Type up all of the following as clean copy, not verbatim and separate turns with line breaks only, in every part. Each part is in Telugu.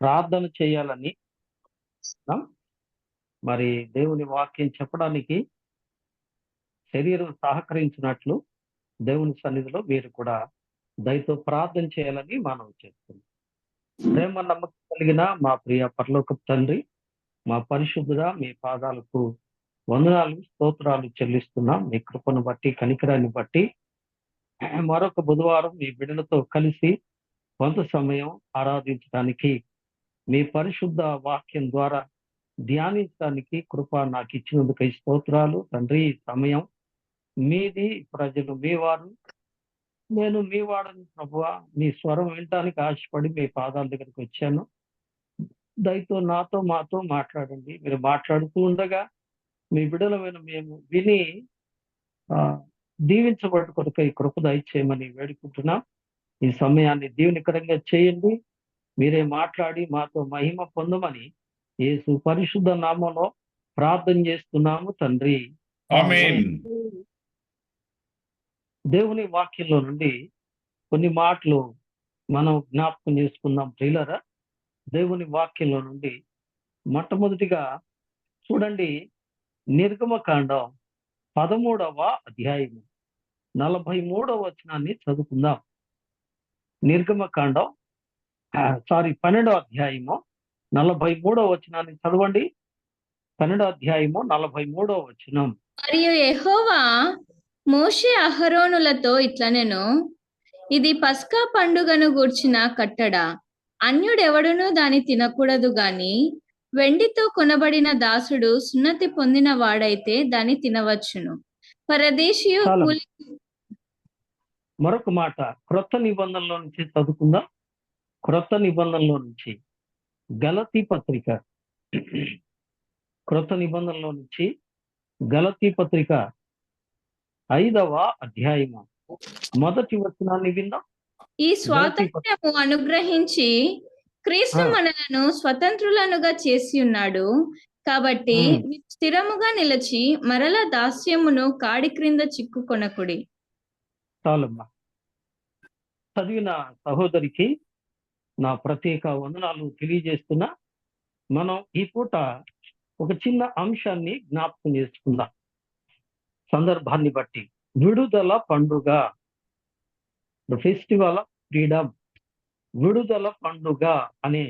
ప్రార్థన చేయాలని మరి దేవుని వాక్యం చెప్పడానికి శరీరం సహకరించినట్లు దేవుని సన్నిధిలో మీరు కూడా దయతో ప్రార్థన చేయాలని మనం చేస్తున్నాం. ప్రేమ నమ్మకం కలిగిన మా ప్రియ పరలోకపు తండ్రి, మా పరిశుద్ధుడా, మీ పాదాలకు వందనాలు స్తోత్రాలు చెల్లిస్తున్నాం. మీ కృపను బట్టి, కనికరాన్ని బట్టి మరొక బుధవారం మీ బిడ్డలతో కలిసి కొంత సమయం ఆరాధించడానికి, మీ పరిశుద్ధ వాక్యం ద్వారా ధ్యానించడానికి కృప నాకు ఇచ్చినందుకు స్తోత్రాలు తండ్రి. ఈ సమయం మీది, ప్రజలు మీ వారు, నేను మీ వాడని ప్రభువా. మీ స్వరం వినటానికి ఆశపడి మీ పాదాల దగ్గరికి వచ్చాను. దయతో నాతో మాతో మాట్లాడండి. మీరు మాట్లాడుతూ ఉండగా మీ బిడ్డలమైన మేము విని దీవించబడి కొరకు ఈ కృప దయచేయమని వేడుకుంటున్నాం. ఈ సమయాన్ని దీవెనకరంగా చేయండి. మీరే మాట్లాడి మాతో మహిమ పొందమని యేసు పరిశుద్ధ నామంలో ప్రార్థన చేస్తున్నాము తండ్రి.
ఆమేన్.
దేవుని వాక్యంలో నుండి కొన్ని మాటలు మనం జ్ఞాపకం చేసుకుందాం ప్రియులారా. దేవుని వాక్యంలో నుండి మొట్టమొదటిగా చూడండి, నిర్గమకాండం 13వ అధ్యాయం 43వ వచనాన్ని చదువుకుందాం. నిర్గమకాండం 12వ అధ్యాయము 43వ వచనాన్ని చదవండి. 12వ అధ్యాయము 43వ వచనం.
మరియు యెహోవా మోషే అహరోనులతో ఇట్లనెను, ఇది పస్కా పండుగను గూర్చిన కట్టడ. అన్యుడెవడునూ దాని తినకూడదు గాని వెండితో కొనబడిన దాసుడు సున్నతి పొందిన వాడైతే దాన్ని తినవచ్చును. పరదేశీయు కూలి.
మరొక మాట క్రొత్త నిబంధనలో నుంచి చదువుకుందాం. క్రొత్త నిబంధనలో నుంచి గలతీ పత్రిక, క్రొత్త నిబంధనలో నుంచి గలతీ పత్రిక 5వ అధ్యాయము 1వ వచనాన్ని విందాం.
ఈ స్వాతంత్ర్యము అనుగ్రహించి క్రీస్తు మనలను స్వతంత్రులనుగా చేసి ఉన్నాడు. కాబట్టి స్థిరముగా నిలిచి మరల దాస్యమును కాడి క్రింద చిక్కుకొనకుడి.
చాలమ్మా. చదివిన సహోదరికి నా ప్రత్యేక వందనాలు తెలియజేస్తున్నా. మనం ఈ పూట ఒక చిన్న అంశాన్ని జ్ఞాపకం చేసుకుందాం సందర్భాన్ని బట్టి. విడుదల పండుగ, ద ఫెస్టివల్ ఆఫ్ ఫ్రీడమ్, విడుదల పండుగ అనే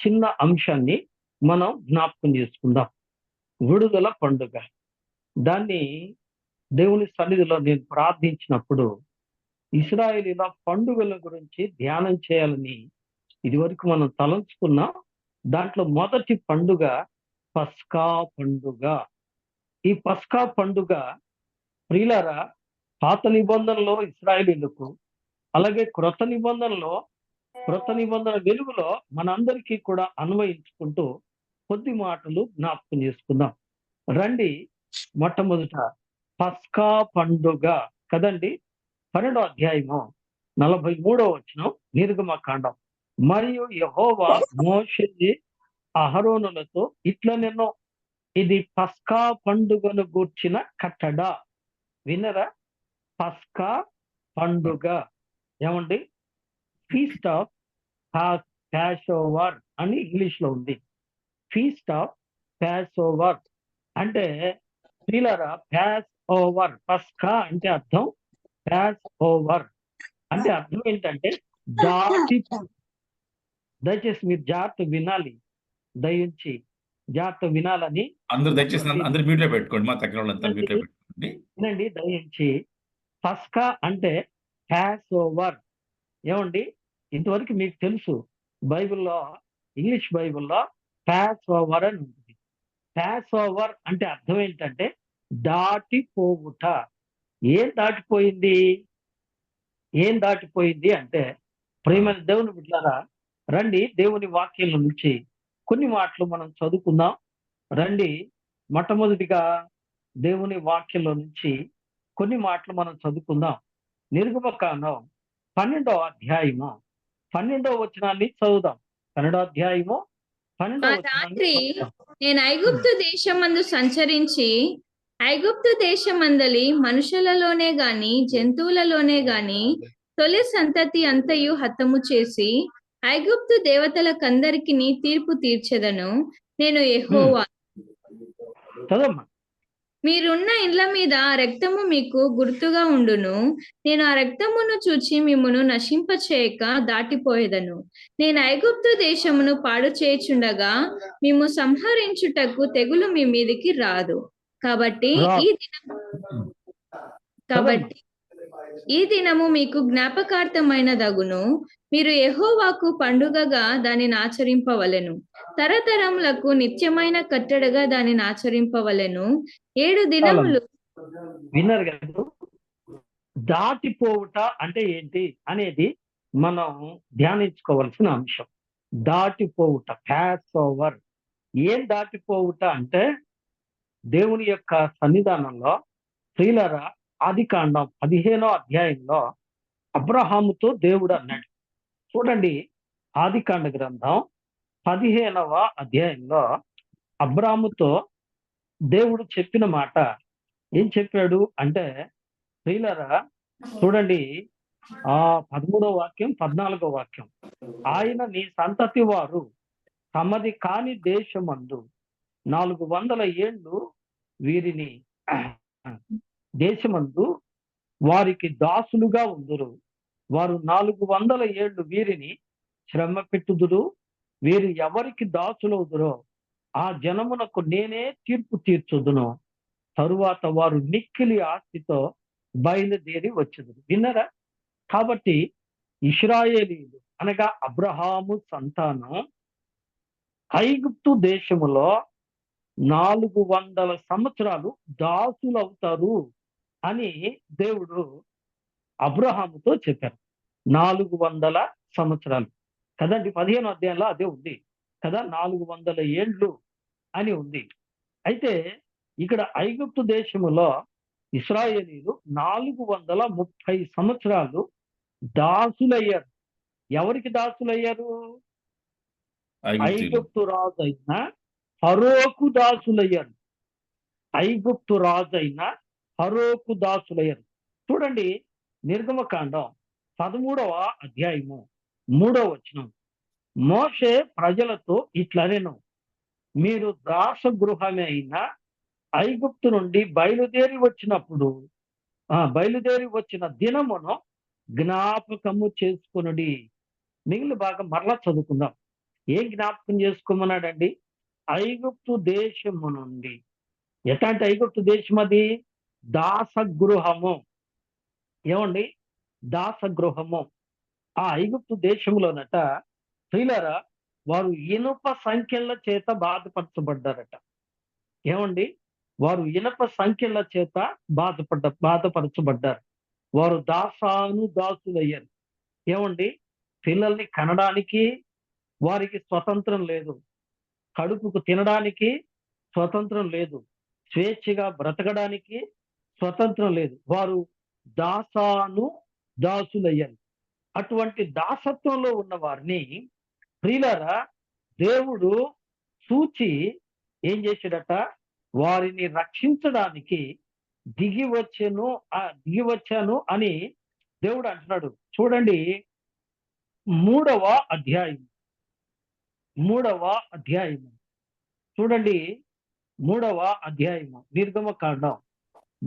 చిన్న అంశాన్ని మనం జ్ఞాపకం చేసుకుందాం. విడుదల పండుగ, దాన్ని దేవుని సన్నిధిలో నేను ప్రార్థించినప్పుడు ఇశ్రాయేలీల పండుగల గురించి ధ్యానం చేయాలని ఇదివరకు మనం తలంచుకున్నాం. దాంట్లో మొదటి పండుగ పస్కా పండుగ. ఈ పస్కా పండుగ ప్రియులారా, పాత నిబంధనలో ఇశ్రాయేలీలకు, అలాగే క్రొత్త నిబంధన వెలుగులో మనందరికీ కూడా అన్వయించుకుంటూ కొద్ది మాటలు జ్ఞాపకం చేసుకుందాం రండి. మొట్టమొదట పస్కా పండుగ కదండి. 12వ అధ్యాయము 43వ వచనం నిర్గమకాండం. మరియు యెహోవా మోషే అహరోనులతో ఇట్లనెను, ఇది పస్కా పండుగను గూర్చిన కట్టడ. వినరా? పస్కా పండుగ ఏమండి? ఫీస్ట్ ఆఫ్ ప్యాసోవర్ అని ఇంగ్లీష్ లో ఉంది. ఫీస్ట్ ఆఫ్ ప్యాసోవర్ అంటే ప్రియులారా, ప్యాస్ ఓవర్, పస్కా అంటే అర్థం ప్యాస్ ఓవర్ అంటే అర్థం ఏంటంటే దాటి. దయచేసి మీరు జాగ్రత్త వినాలి, దయించి జాగ్రత్త వినాలని
అందరూ దయచేసి అందరూ మ్యూట్ లో పెట్టుకోండి. మా దగ్గర వాళ్ళంతా మ్యూట్ లో పెట్టుకోండి.
వినండి దయించి. పస్కా అంటే ప్యాస్ ఓవర్. ఏమండి, ఇంతవరకు మీకు తెలుసు బైబిల్లో, ఇంగ్లీష్ బైబిల్లో ప్యాస్ ఓవర్ అని ఉంటుంది. ప్యాస్ ఓవర్ అంటే అర్థం ఏంటంటే దాటిపోవుట. ఏం దాటిపోయింది? ఏం దాటిపోయింది అంటే, ప్రేమైన దేవుని బిడ్డలారా, రండి దేవుని వాక్యం నుంచి కొన్ని మాటలు మనం చదువుకుందాం రండి. మొట్టమొదటిగా దేవుని వాక్యంలో నుంచి కొన్ని మాటలు మనం చదువుకుందాం. నిర్గమకాండం 12వ అధ్యాయము 12వ వచనాన్ని చదువుదాం. 12వ అధ్యాయము 12వ
రాత్రి నేను ఐగుప్తు దేశమందు సంచరించి ఐగుప్తు దేశమందలి మనుషులలోనే గాని జంతువులలోనే గాని తొలి సంతతి అంతయు హతము చేసి ఐగుప్తు దేవతలకందరికి తీర్పు తీర్చెదను. నేను యెహోవా.
చదవమ్మా.
మీరున్న ఇండ్ల మీద ఆ రక్తము మీకు గుర్తుగా ఉండును. నేను ఆ రక్తమును చూచి మిమ్మును నశింపచేయక దాటిపోయేదను. నేను ఐగుప్తు దేశమును పాడు చేయుచుండగా మిమ్ము సంహరించుటకు తెగులు మీ మీదికి రాదు. కాబట్టి
రాదు.
ఈ దినము కాబట్టి ఈ దినము మీకు జ్ఞాపకార్థమైనదగును. మీరు యెహోవాకు పండుగగా దానిని ఆచరింపవలెను. తరతరములకు నిత్యమైన కట్టడగా దానిని ఆచరింపవలెను. 7 దినములు.
విన్నారు కదా, దాటిపోవుట అంటే ఏంటి అనేది మనం ధ్యానించుకోవాల్సిన అంశం. దాటిపోవుట, పాస్ ఓవర్. ఏం దాటిపోవుట అంటే దేవుని యొక్క సన్నిధానంలో ప్రియులారా, ఆదికాండం 15వ అధ్యాయంలో అబ్రహాముతో దేవుడు అన్నాడు. చూడండి, ఆదికాండ గ్రంథం 15వ అధ్యాయంలో అబ్రాముతో దేవుడు చెప్పిన మాట ఏం చెప్పాడు అంటే, ప్రియులారా చూడండి, 13వ వాక్యం 14వ వాక్యం. ఆయన నీ సంతతి వారు తమది కాని దేశమందు 400 ఏళ్ళు వీరిని దేశమందు వారికి దాసులుగా ఉందురు. వారు 400 ఏళ్ళు వీరిని శ్రమ పెట్టుదురు. వీరు ఎవరికి దాసులవుదురో ఆ జనమునకు నేనే తీర్పు తీర్చుదును. తరువాత వారు మిక్కిలి ఆస్తితో బయలుదేరి వచ్చుదురు. విన్నారా? కాబట్టి ఇశ్రాయేలీయులు అనగా అబ్రహాము సంతానం ఐగుప్తు దేశములో 400 సంవత్సరాలు దాసులవుతారు అని దేవుడు అబ్రహాముతో చెప్పారు. 400 సంవత్సరాలు కదండి. 15వ అధ్యాయంలో అదే ఉంది కదా, 400 ఏండ్లు అని ఉంది. అయితే ఇక్కడ ఐగుప్తు దేశములో ఇశ్రాయేలీయులు 430 సంవత్సరాలు దాసులయ్యారు. ఎవరికి దాసులయ్యారు? ఐగుప్తు రాజు అయిన ఫరోకు దాసులయ్యారు. ఐగుప్తు రాజు అయిన ఫరోకు దాసులయ్యారు. చూడండి, నిర్గమకాండం 13వ అధ్యాయము 3వ వచనం. మోషే ప్రజలతో ఇట్లనెను, మీరు దాసగృహమే అయిన ఐగుప్తు నుండి బయలుదేరి వచ్చిన దినమును జ్ఞాపకము చేసుకొనుడి. మిగిలిన భాగం మరలా చదువుకుందాం. ఏం జ్ఞాపకం చేసుకోమన్నాడండి? ఐగుప్తు దేశము నుండి. ఎట్లాంటి ఐగుప్తు దేశం అది? దాసగృహము. ఏమండి? దాసగృహము. ఆ ఐగుప్తు దేశంలోనట ప్రియులారా, వారు ఇనుప సంఖ్యల చేత బాధపరచబడ్డారట. ఏమండి? వారు ఇనుప సంఖ్యల చేత బాధపరచబడ్డారు. వారు దాసులయ్యారు. ఏమండి? పిల్లల్ని కనడానికి వారికి స్వతంత్రం లేదు. కడుపుకు తినడానికి స్వతంత్రం లేదు. స్వేచ్ఛగా బ్రతకడానికి స్వతంత్రం లేదు. వారు దాసులయ్యారు. అటువంటి దాసత్వంలో ఉన్న వారిని ప్రియులారా దేవుడు చూచి ఏం చేశాడట? వారిని రక్షించడానికి దిగి వచ్చాను అని దేవుడు అంటున్నాడు. చూడండి, 3వ అధ్యాయము చూడండి, 3వ అధ్యాయము నిర్గమకాండం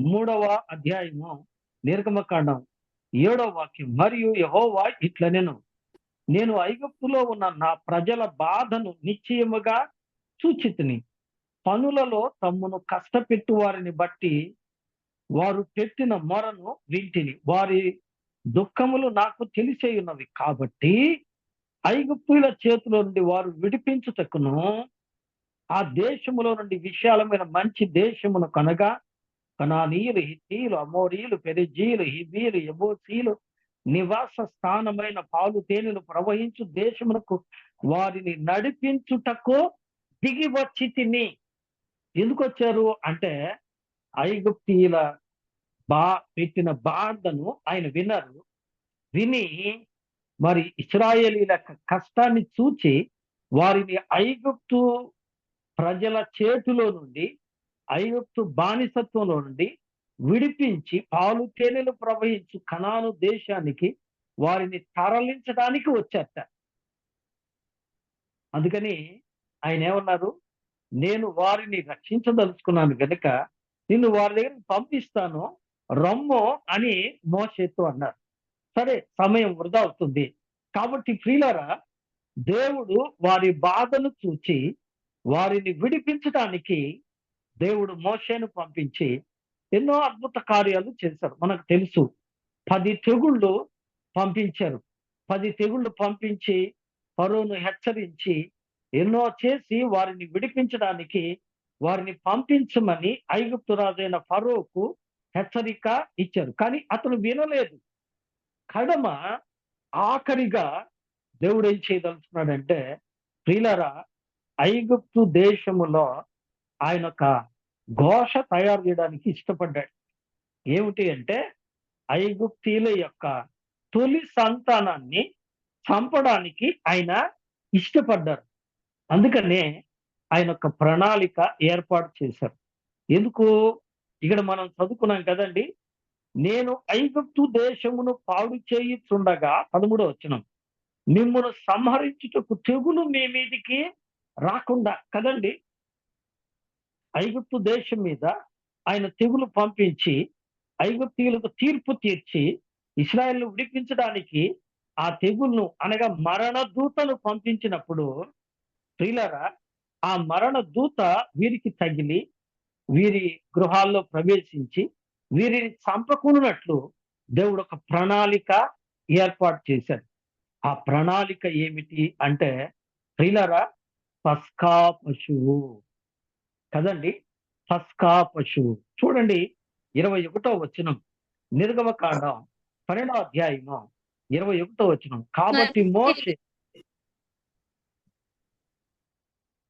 3వ అధ్యాయము నిర్గమకాండం 7వ వాక్యం. మరియు యెహోవా ఇట్లనెను, నేను ఐగుప్తులో ఉన్న నా ప్రజల బాధను నిశ్చయముగా చూచితిని. పనులలో తమ్మును కష్టపెట్టు వారిని బట్టి వారు పెట్టిన మొరను వింటిని. వారి దుఃఖములు నాకు తెలిసే ఉన్నవి. కాబట్టి ఐగుప్తుల చేతిలో నుండి వారు విడిపించుటకును ఆ దేశములో నుండి విశాలమైన మంచి దేశమును కనగా కనానీయులు, హిత్తీయులు, అమోరీయులు, పెరిజీయులు, హివ్వీయులు, యెబూసీయులు నివాస స్థానమైన పాలు తేనెలు ప్రవహించు దేశమునకు వారిని నడిపించుటకు దిగి వచ్చి తిని. ఎందుకు వచ్చారు అంటే ఐగుప్తీయుల పెట్టిన బాధను ఆయన విన్నారు. విని మరి ఇశ్రాయేలీల కష్టాన్ని చూచి వారిని ఐగుప్తు ప్రజల చేతిలో నుండి, ఐగుప్తు బానిసత్వంలో నుండి విడిపించి పాలు తేనెలు ప్రవహించు కనాను దేశానికి వారిని తరలించడానికి వచ్చారట. అందుకని ఆయన ఏమన్నారు, నేను వారిని రక్షించదలుచుకున్నాను గనుక నిన్ను వారి దగ్గరికి పంపిస్తాను, రమ్ము అని మోషేతో అన్నారు. సరే, సమయం వృధా అవుతుంది కాబట్టి ప్రియులారా, దేవుడు వారి బాధను చూచి వారిని విడిపించడానికి దేవుడు మోషేను పంపించి ఎన్నో అద్భుత కార్యాలు చేశారు. మనకు తెలుసు, 10 తెగుళ్ళు పంపించారు. 10 తెగుళ్ళు పంపించి ఫరోను హెచ్చరించి ఎన్నో చేసి వారిని విడిపించడానికి వారిని పంపించమని ఐగుప్తు రాజైన ఫరోకు హెచ్చరిక ఇచ్చారు. కానీ అతను వినలేదు. కడమ ఆఖరిగా దేవుడు ఏం చేయదలుచుకున్నాడంటే, ప్రియులారా, ఐగుప్తు దేశములో ఆయన ఒక ఘోష తయారు చేయడానికి ఇష్టపడ్డాడు. ఏమిటి అంటే, ఐగుప్తీయుల యొక్క తొలి సంతానాన్ని చంపడానికి ఆయన ఇష్టపడ్డారు. అందుకనే ఆయన ఒక ప్రణాళిక ఏర్పాటు చేశారు. ఎందుకు? ఇక్కడ మనం చదువుకున్నాం కదండి, నేను ఐగుప్తు దేశమును పాడు చేయుచుండగా 13వ వచనం, మిమ్మును సంహరించుటకు తెగులు మీ మీదికి రాకుండా కదండి. ఐగుప్తు దేశం మీద ఆయన తెగులు పంపించి ఐగుప్తీయులకు తీర్పు తీర్చి ఇశ్రాయేలును విడిపించడానికి ఆ తెగులును అనగా మరణ దూతను పంపించినప్పుడు ప్రియులారా, ఆ మరణ దూత వీరికి తగిలి వీరి గృహాల్లో ప్రవేశించి వీరిని చంపకున్నట్లు దేవుడు ఒక ప్రణాళిక ఏర్పాటు చేశాడు. ఆ ప్రణాళిక ఏమిటి అంటే ప్రియులారా, పస్కా పశువు కదండి. పస్కా పశువు చూడండి, 21వ వచనం, నిర్గమకాండం 12వ అధ్యాయము 21వ వచనం. కాబట్టి మోషే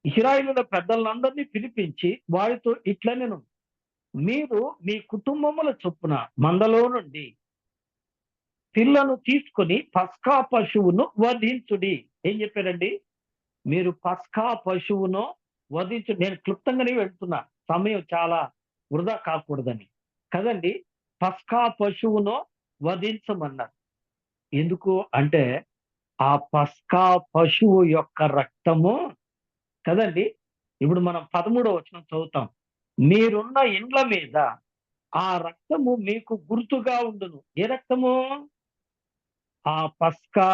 ఇశ్రాయేలుల పెద్దలందరినీ పిలిపించి వారితో ఇట్లనెను, మీరు మీ కుటుంబముల చొప్పున మందలో నుండి పిల్లను తీసుకొని పస్కా పశువును వధించుడి. ఏం చెప్పారండి? మీరు పస్కా పశువును వధించు. నేను క్లుప్తంగానే వెళ్తున్నా, సమయం చాలా వృధా కాకూడదని కదండి. పస్కా పశువును వధించమన్నారు. ఎందుకు అంటే ఆ పస్కా పశువు యొక్క రక్తము కదండి. ఇప్పుడు మనం 13వ వచనం చదువుతాం, మీరున్న ఇండ్ల మీద ఆ రక్తము మీకు గుర్తుగా ఉండును. ఏ రక్తము? ఆ పస్కా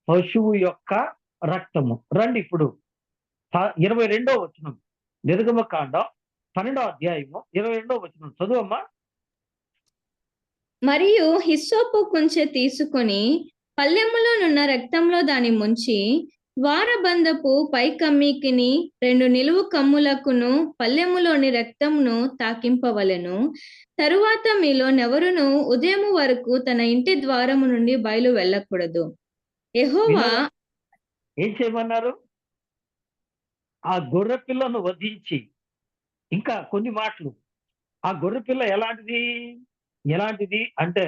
పశువు యొక్క రక్తము. రండి ఇప్పుడు 22వ వచనం, నిర్గమకాండం 12వ అధ్యాయము 22వ వచనం చదువమ్మా.
మరియు హిస్సోపు కుంచె తీసుకొని పళ్ళెములోనున్న రక్తంలో దాని ముంచి ద్వారబంధపు పైకమ్మికిని 2 నిలువు కమ్ములకును పళ్ళెములోని రక్తమును తాకింపవలెను. తరువాత మీలోనెవరును ఉదయము వరకు తన ఇంటి ద్వారము నుండి బయలు వెళ్ళకూడదు. యెహోవా
విన్నారా? ఏం చేయమన్నారు? ఆ గొర్రె పిల్లను వధించి, ఇంకా కొన్ని మాటలు, ఆ గొర్రె పిల్ల ఎలాంటిది అంటే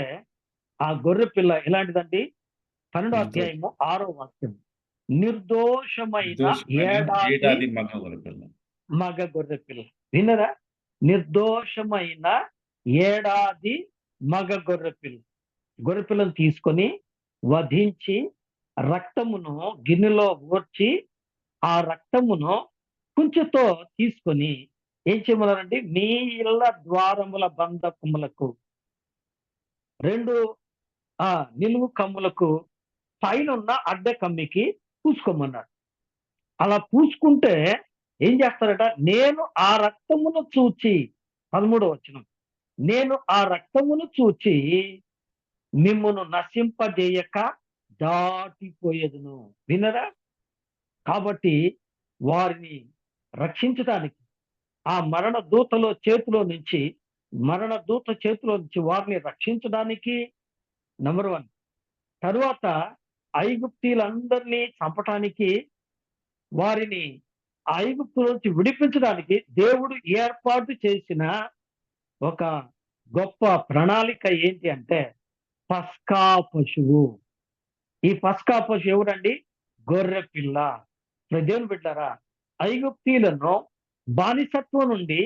ఆ గొర్రె పిల్ల ఎలాంటిదండి? 12వ అధ్యాయము 6వ వాక్యం, నిర్దోషమైన ఏడాది మగ గొర్రె పిల్ల. విన్నరా? నిర్దోషమైన ఏడాది మగ గొర్రె పిల్ల. గొర్రె పిల్లను తీసుకొని వధించి రక్తమును గిన్నెలో ఓర్చి ఆ రక్తమును కుంచెతో తీసుకొని ఏం చేయమన్నారండి? మీ ఇళ్ళ ద్వారముల బంధకములకు 2 నిలువు కమ్ములకు పైనున్న అడ్డ కమ్మికి పూసుకోమన్నాడు. అలా పూసుకుంటే ఏం చేస్తారట? నేను ఆ రక్తమును చూచి, 13వ వచనం, నేను ఆ రక్తమును చూచి మిమ్మును నశింపజేయక దాటిపోయేదును. వినరా? కాబట్టి వారిని రక్షించడానికి ఆ మరణ దూత చేతిలో నుంచి వారిని రక్షించడానికి నంబర్ 1. తరువాత ఐగుప్తీయులందరినీ చంపటానికి, వారిని ఐగుప్తు నుంచి విడిపించడానికి దేవుడు ఏర్పాటు చేసిన ఒక గొప్ప ప్రణాళిక ఏంటి అంటే పస్కా పశువు. ఈ పస్కా పశువు ఎవరండి? గొర్రె పిల్ల. దేవుని బిడ్డలారా, ఐగుప్తీయులను బానిసత్వం నుండి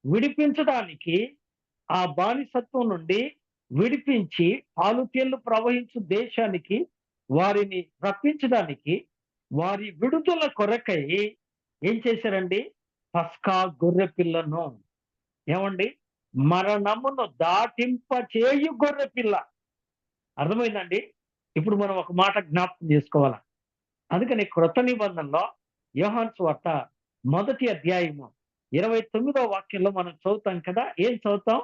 విడిపించడానికి, ఆ బానిసత్వం నుండి విడిపించి పాలు తేళ్లు ప్రవహించు దేశానికి వారిని రప్పించడానికి వారి విడుదల కొరకై ఏం చేశారండి? పస్కా గొర్రె పిల్లను, ఏమండి, మరణమును దాటింప చేయు గొర్రె పిల్ల. అర్థమైందండి? ఇప్పుడు మనం ఒక మాట జ్ఞాపకం చేసుకోవాలి. అందుకని క్రొత్త నిబంధనలో యోహాను సువార్త 1వ అధ్యాయము 29వ వాక్యంలో మనం చదువుతాం కదా. ఏం చదువుతాం?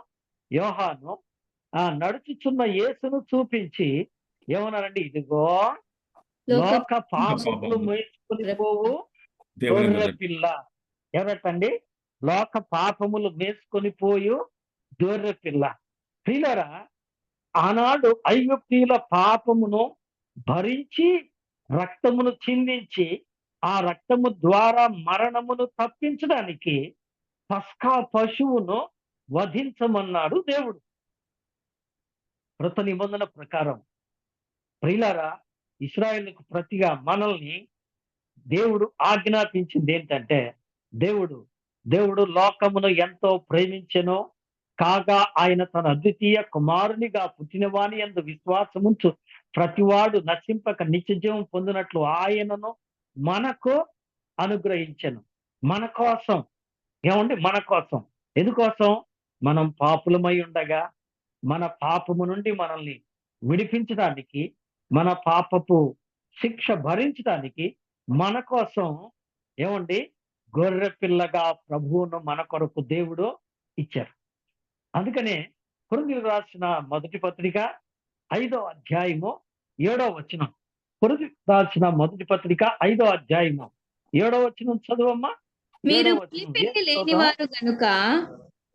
యోహాను నడుచుచున్న యేసును చూపించి ఏమన్నారండి? ఇదిగో
లోక
లోక పాపములు మోసుకొని పోవు
దేవుని
గొర్రె
గొర్రె.
పిల్ల. ఎవరటండి? లోక పాపములు మేసుకొని పోయు గొర్రె పిల్ల. ప్రియులారా, ఆనాడు ఐగుప్తీయుల పాపమును భరించి రక్తమును చిందించి ఆ రక్తము ద్వారా మరణమును తప్పించడానికి పస్కా పశువును వధించమన్నాడు దేవుడు. కృత నిబంధన ప్రకారం ప్రియులారా, ఇశ్రాయేలుకు ప్రతిగా మనల్ని దేవుడు ఆజ్ఞాపించింది ఏంటంటే, దేవుడు లోకమును ఎంతో ప్రేమించెనో కాగా ఆయన తన అద్వితీయ కుమారునిగా పుట్టిన వాని యందు విశ్వాసముంచు ప్రతివాడు నశింపక నిత్యజీవం పొందినట్లు ఆయనను మనకు అనుగ్రహించెను. మన కోసం, ఏమండి? మన కోసం. ఎందుకోసం? మనం పాపులమై ఉండగా మన పాపము నుండి మనల్ని విడిపించడానికి, మన పాపపు శిక్ష భరించడానికి మన కోసం, ఏమండి, గొర్రె పిల్లగా ప్రభువును మన కొరకు దేవుడు ఇచ్చారు. అందుకనే కొరింథీయులకు రాసిన మొదటి పత్రిక 5వ అధ్యాయము 7వ వచనం. కొరింథీయులకు రాసిన మొదటి పత్రిక 5వ అధ్యాయము 7వ వచనం చదువమ్మా.
మీరు
7వ వచనం.
పులిపిండి
ఏం
లేనివారు గనుక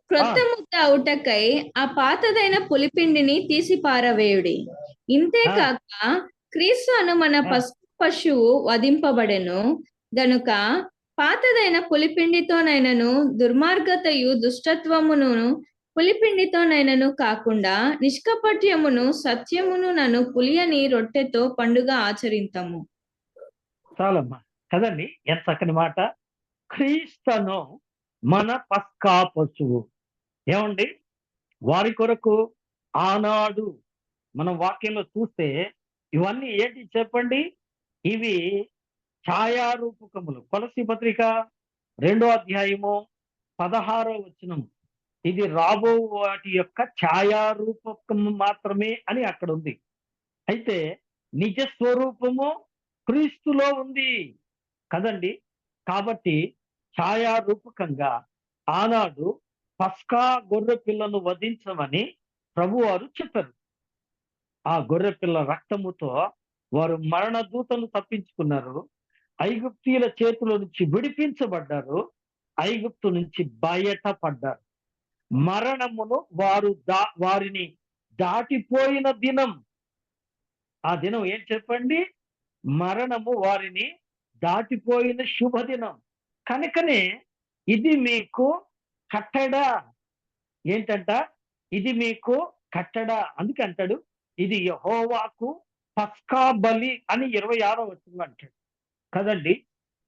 క్రొత్త
ఆ.
ముద్ద అవుటకై ఆ పాతదైన పులిపిండిని తీసి పారవేయుడి. ఇంతేకాక క్రీస్తు అను మన పశువు వధింపబడెను గనుక పాతదైన పులిపిండితోనైనను దుర్మార్గతయు దుష్టత్వమును పులిపిండితోనైనను కాకుండా నిష్కపట్యమును సత్యమును నన్ను పులియని రొట్టెతో పండుగ ఆచరింతము.
చాలమ్మా కదండి, ఎంత చక్కని మాట. క్రీస్తును మన పస్కా పశువు, ఏమండి, వారి కొరకు ఆనాడు మనం వాక్యంలో చూస్తే ఇవన్నీ ఏంటి చెప్పండి? ఇవి ఛాయారూపకములు. కొలస్సీ పత్రిక 2వ అధ్యాయము 16వ వచనం. ఇది రాబో వాటి యొక్క ఛాయారూపకము మాత్రమే అని అక్కడ ఉంది. అయితే నిజ స్వరూపము క్రీస్తులో ఉంది కదండి. కాబట్టి ఛాయారూపకంగా ఆనాడు పస్కా గొర్రె పిల్లను వధించమని ప్రభువారు చెప్పారు. ఆ గొర్రె పిల్ల రక్తముతో వారు మరణ దూతను తప్పించుకున్నారు. ఐగుప్తీయుల చేతుల నుంచి విడిపించబడ్డారు. ఐగుప్తు నుంచి బయటపడ్డారు. మరణమును వారిని దాటిపోయిన దినం. ఆ దినం ఏం చెప్పండి? మరణము వారిని దాటిపోయిన శుభదినం. కనుకనే ఇది మీకు కట్టడా. ఏంటంట? ఇది మీకు కట్టడా. అందుకే అంటాడు, ఇది యెహోవాకు పస్కా బలి అని 26వ వచనంలో అంటాడు కదండి.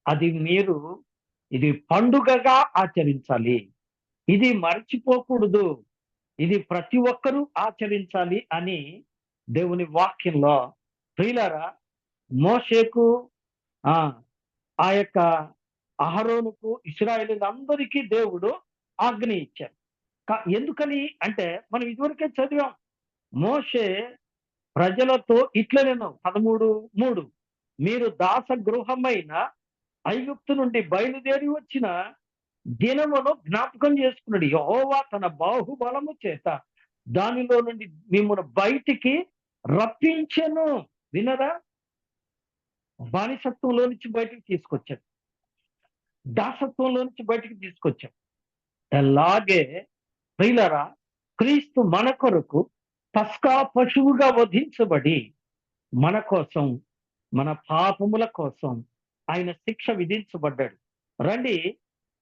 అది ఇది పండుగగా ఆచరించాలి. ఇది మర్చిపోకూడదు. ఇది ప్రతి ఒక్కరూ ఆచరించాలి అని దేవుని వాక్యంలో, ప్రియులారా, మోషేకు, ఆ యొక్క అహరోనుకు, ఇశ్రాయేలీయులందరికీ దేవుడు ఆజ్ఞ ఇచ్చారు. ఎందుకని అంటే మనం ఇదివరకే చదివాం. మోషే ప్రజలతో ఇట్లనేను 13:3 మీరు దాస గృహమైన ఐగుప్తు నుండి బయలుదేరి వచ్చిన దినమును జ్ఞాపకం చేసుకున్నాడు. యెహోవా తన బాహుబలము చేత దానిలో నుండి మిమ్మల్ని బయటికి రప్పించెను. వినరా? బానిసత్వంలో నుంచి బయటికి తీసుకొచ్చాడు. దాసత్వంలో నుంచి బయటికి తీసుకొచ్చాడు. అలాగే ప్రియులారా, క్రీస్తు మన కొరకు పస్కా పశువుగా వధించబడి మన కోసం, మన పాపముల కోసం ఆయన శిక్ష విధించబడ్డాడు. రండి,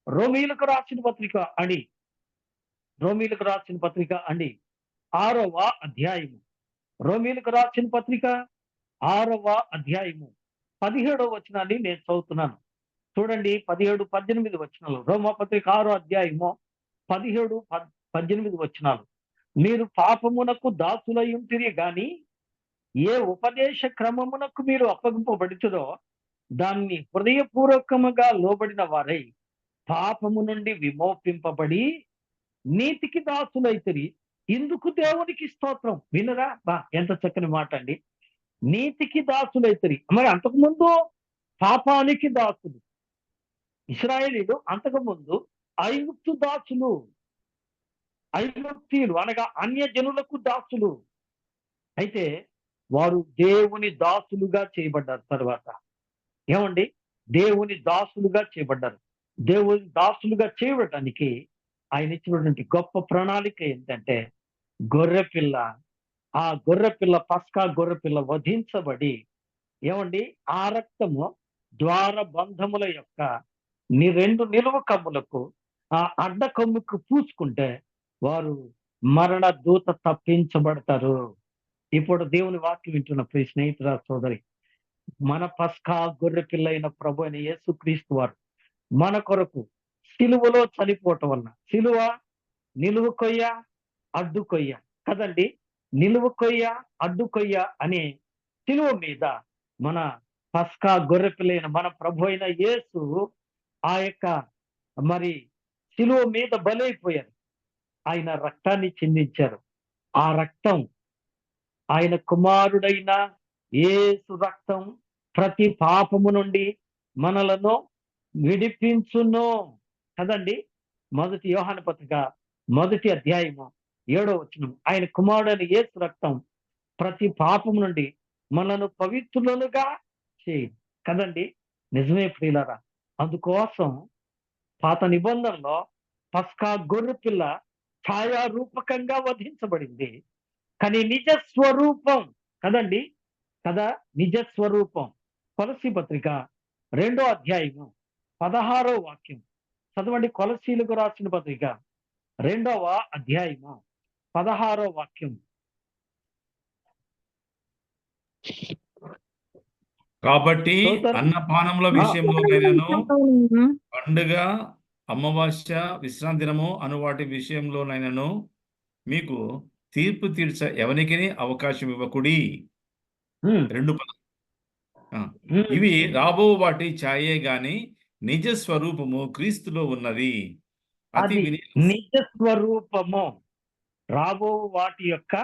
రోమీయులకు రాసిన పత్రిక అండి 6వ అధ్యాయము. రోమీయులకు రాసిన పత్రిక 6వ అధ్యాయము 17వ వచనాన్ని నేను చదువుతున్నాను. చూడండి, 17, 18 వచనాలు. రోమా పత్రిక 6వ అధ్యాయము 17, 18 వచనాలు. మీరు పాపమునకు దాసులై ఉంటిరి గాని ఏ ఉపదేశ క్రమమునకు మీరు అప్పగింపబడుతురో దాన్ని హృదయపూర్వకముగా లోబడిన వారై పాపము నుండి విమోపింపబడి నీతికి దాసులైతిరి. ఇందుకు దేవునికి స్తోత్రం. వినరా బా, ఎంత చక్కని మాట అండి. నీతికి దాసులైతిరి. మరి అంతకుముందు పాపానికి దాసులు. ఇశ్రాయేలీలు అంతకుముందు ఐగుప్తు దాసులు, ఐగుప్తీయులు అనగా అన్యజనులకు దాసులు. అయితే వారు దేవుని దాసులుగా చేయబడ్డారు. తర్వాత ఏమండి, దేవుని దాసులుగా చేయబడ్డారు. దేవుని దాసులుగా చేయబడటానికి ఆయన ఇచ్చినటువంటి గొప్ప ప్రణాళిక ఏంటంటే గొర్రెపిల్ల. ఆ గొర్రెపిల్ల, పస్కా గొర్రెపిల్ల వధించబడి, ఏమండి, ఆ రక్తము ద్వార బంధముల యొక్క రెండు నిలువ కమ్ములకు, ఆ అడ్డ కొమ్ముకు పూసుకుంటే వారు మరణ దూత తప్పించబడతారు. ఇప్పుడు దేవుని వాక్యం వింటున్న ప్రియ స్నేహితుల సోదరి, మన పస్కా గొర్రె పిల్ల అయిన ప్రభు అయిన యేసుక్రీస్తు వారు మన కొరకు సిలువలో చనిపోవటం వలన, సిలువ నిలువు కొయ్య అడ్డు కొయ్య కదండి, నిలువు కొయ్య అడ్డు కొయ్య అనే సిలువ మీద మన పస్కా గొర్రె పిల్ల అయిన మన ప్రభు అయిన యేసు ఆ యొక్క మరి సిలువ మీద బలైపోయారు. ఆయన రక్తాన్ని చిందించారు. ఆ రక్తం, ఆయన కుమారుడైన యేసు రక్తం ప్రతి పాపము నుండి మనలను విడిపించును కదండి. మొదటి యోహాను పత్రిక 1వ అధ్యాయము 7వ వచనం, ఆయన కుమారుడైన యేసు రక్తం ప్రతి పాపము నుండి మనను పవిత్రులుగా చేయి కదండి. నిజమే ప్రియులారా. అందుకోసం పాత నిబంధనలో పస్కా గొర్రె పిల్ల ఛాయారూపకంగా వధించబడింది. కానీ నిజ స్వరూపం కదండి, కదా, నిజ స్వరూపం. కొలసీ పత్రిక 2వ అధ్యాయము 16వ వాక్యం చదవండి. కొలసీలకు రాసిన పత్రిక 2వ అధ్యాయము 16వ వాక్యం.
కాబట్టి
స్తోత్రం.
అన్నపానముల విషయంలో పండుగ, అమావాస్య, విశ్రాంతి దినము అను వాటి విషయంలోనైనను మీకు తీర్పు తీర్చ ఎవరికి అవకాశం ఇవ్వకుడి.
ఉమ్,
2 ఇవి రాబో వాటి ఛాయే గాని నిజ స్వరూపము క్రీస్తులో ఉన్నది. అతి
అది నిజ స్వరూపము, రాబో వాటి యొక్క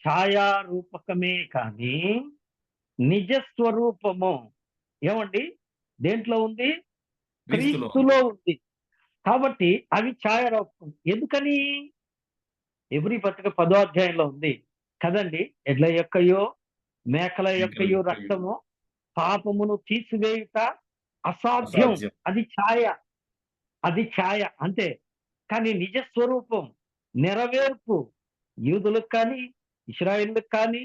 ఛాయారూపకమే కానీ నిజ స్వరూపము ఏమండి దేంట్లో ఉంది? క్రీస్తులో ఉంది. కాబట్టి అవి ఛాయారూపం. ఎందుకని? ఎబ్రీ పత్రిక 10వ అధ్యాయంలో ఉంది కదండి. ఎడ్ల యొక్కయో మేకల యొక్కయో రక్తము పాపమును తీసివేయుట అసాధ్యం. అది ఛాయ, అది ఛాయ అంతే. కానీ నిజ స్వరూపం, నెరవేర్పు యూదులకు కానీ ఇశ్రాయేలులకు కానీ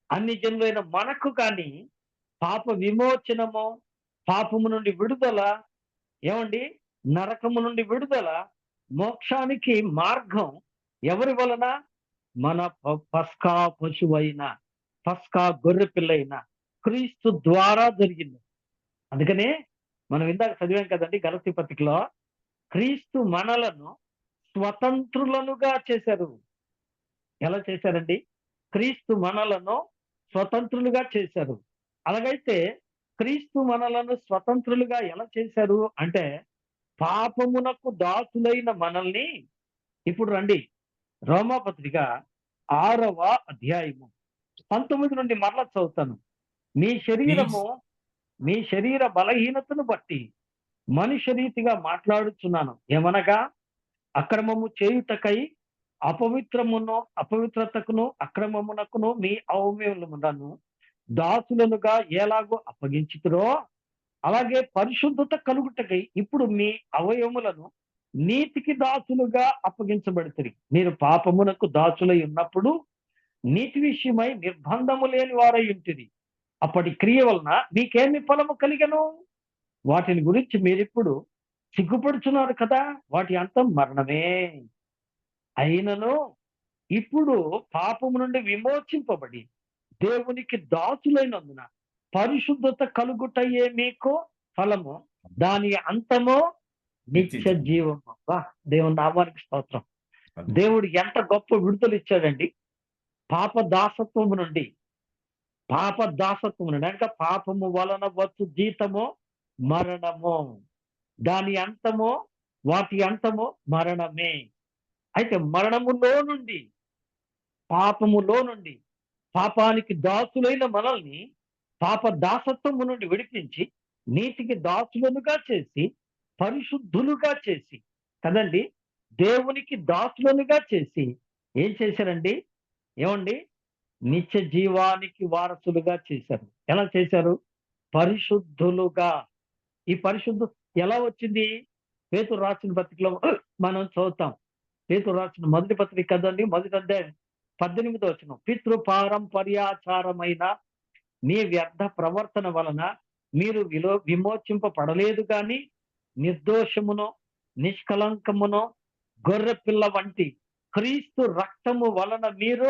అన్ని జనులైన మనకు కానీ పాప విమోచనము, పాపము నుండి విడుదల, ఏమండి, నరకము నుండి విడుదల, మోక్షానికి మార్గం ఎవరి వలన? మన పస్కా పశువైన, పస్కా గొర్రె పిల్లైన క్రీస్తు ద్వారా జరిగింది. అందుకనే మనం ఇందాక చదివాం కదండి గలతీ పత్రికలో, క్రీస్తు మనలను స్వతంత్రులనుగా చేశారు. ఎలా చేశారండి? క్రీస్తు మనలను స్వతంత్రులుగా చేశారు. అలాగైతే క్రీస్తు మనలను స్వతంత్రులుగా ఎలా చేశారు అంటే, పాపమునకు దాసులైన మనల్ని, ఇప్పుడు రండి రోమాపత్రిక 6వ అధ్యాయము 19 నుండి మరలా చదువుతాను. మీ శరీర బలహీనతను బట్టి మనుష్య రీతిగా మాట్లాడుచున్నాను. ఏమనగా అక్రమము చేయుటకై అపవిత్రతకును అక్రమమునకును మీ అవయవములను దాసులనుగా ఎలాగో అప్పగించుతురో, అలాగే పరిశుద్ధత కలుగుటకై ఇప్పుడు మీ అవయవములను నీతికి దాసులుగా అప్పగించబడుతుంది. మీరు పాపమునకు దాసులై ఉన్నప్పుడు నీతి విషయమై నిర్బంధము లేని వారై ఉంటుంది. అప్పటి క్రియ వలన మీకేమి ఫలము కలిగను? వాటిని గురించి మీరిప్పుడు సిగ్గుపడుచున్నారు కదా. వాటి అంతం మరణమే. అయినను ఇప్పుడు పాపము నుండి విమోచింపబడి దేవునికి దాసులైనందున పరిశుద్ధత కలుగుటయే మీకు ఫలము, దాని అంతము నిత్య జీవము. దేవుని నామానికి స్తోత్రం. దేవుడు ఎంత గొప్ప విడుదల ఇచ్చాడండి. పాప దాసత్వము నుండి, పాప దాసత్వం నుండి, అంటే పాపము వలన వచ్చు జీతము మరణము, దాని అంతము, వాటి అంతము మరణమే. అయితే మరణములో నుండి, పాపములో నుండి, పాపానికి దాసులైన మనల్ని పాప దాసత్వము నుండి విడిపించి నీతికి దాసులనుగా చేసి, పరిశుద్ధులుగా చేసి, కదండి, దేవునికి దాసులనుగా చేసి ఏం చేశారండి? ఏమండి? నిత్య జీవానికి వారసులుగా చేశారు. ఎలా చేశారు? పరిశుద్ధులుగా. ఈ పరిశుద్ధ ఎలా వచ్చింది? పేతురు రాసిన పత్రికలో మనం చదువుతాం. పేతురు రాసిన మొదటి పత్రిక కదండి, మొదటి అధ్యాయం 18వ వచనం. పితృపారంపర్యాచారమైన మీ వ్యర్థ ప్రవర్తన వలన మీరు విమోచింపబడలేదు కానీ నిర్దోషమును, నిష్కలంకమును, గొర్రె పిల్ల వంటి క్రీస్తు రక్తము వలన మీరు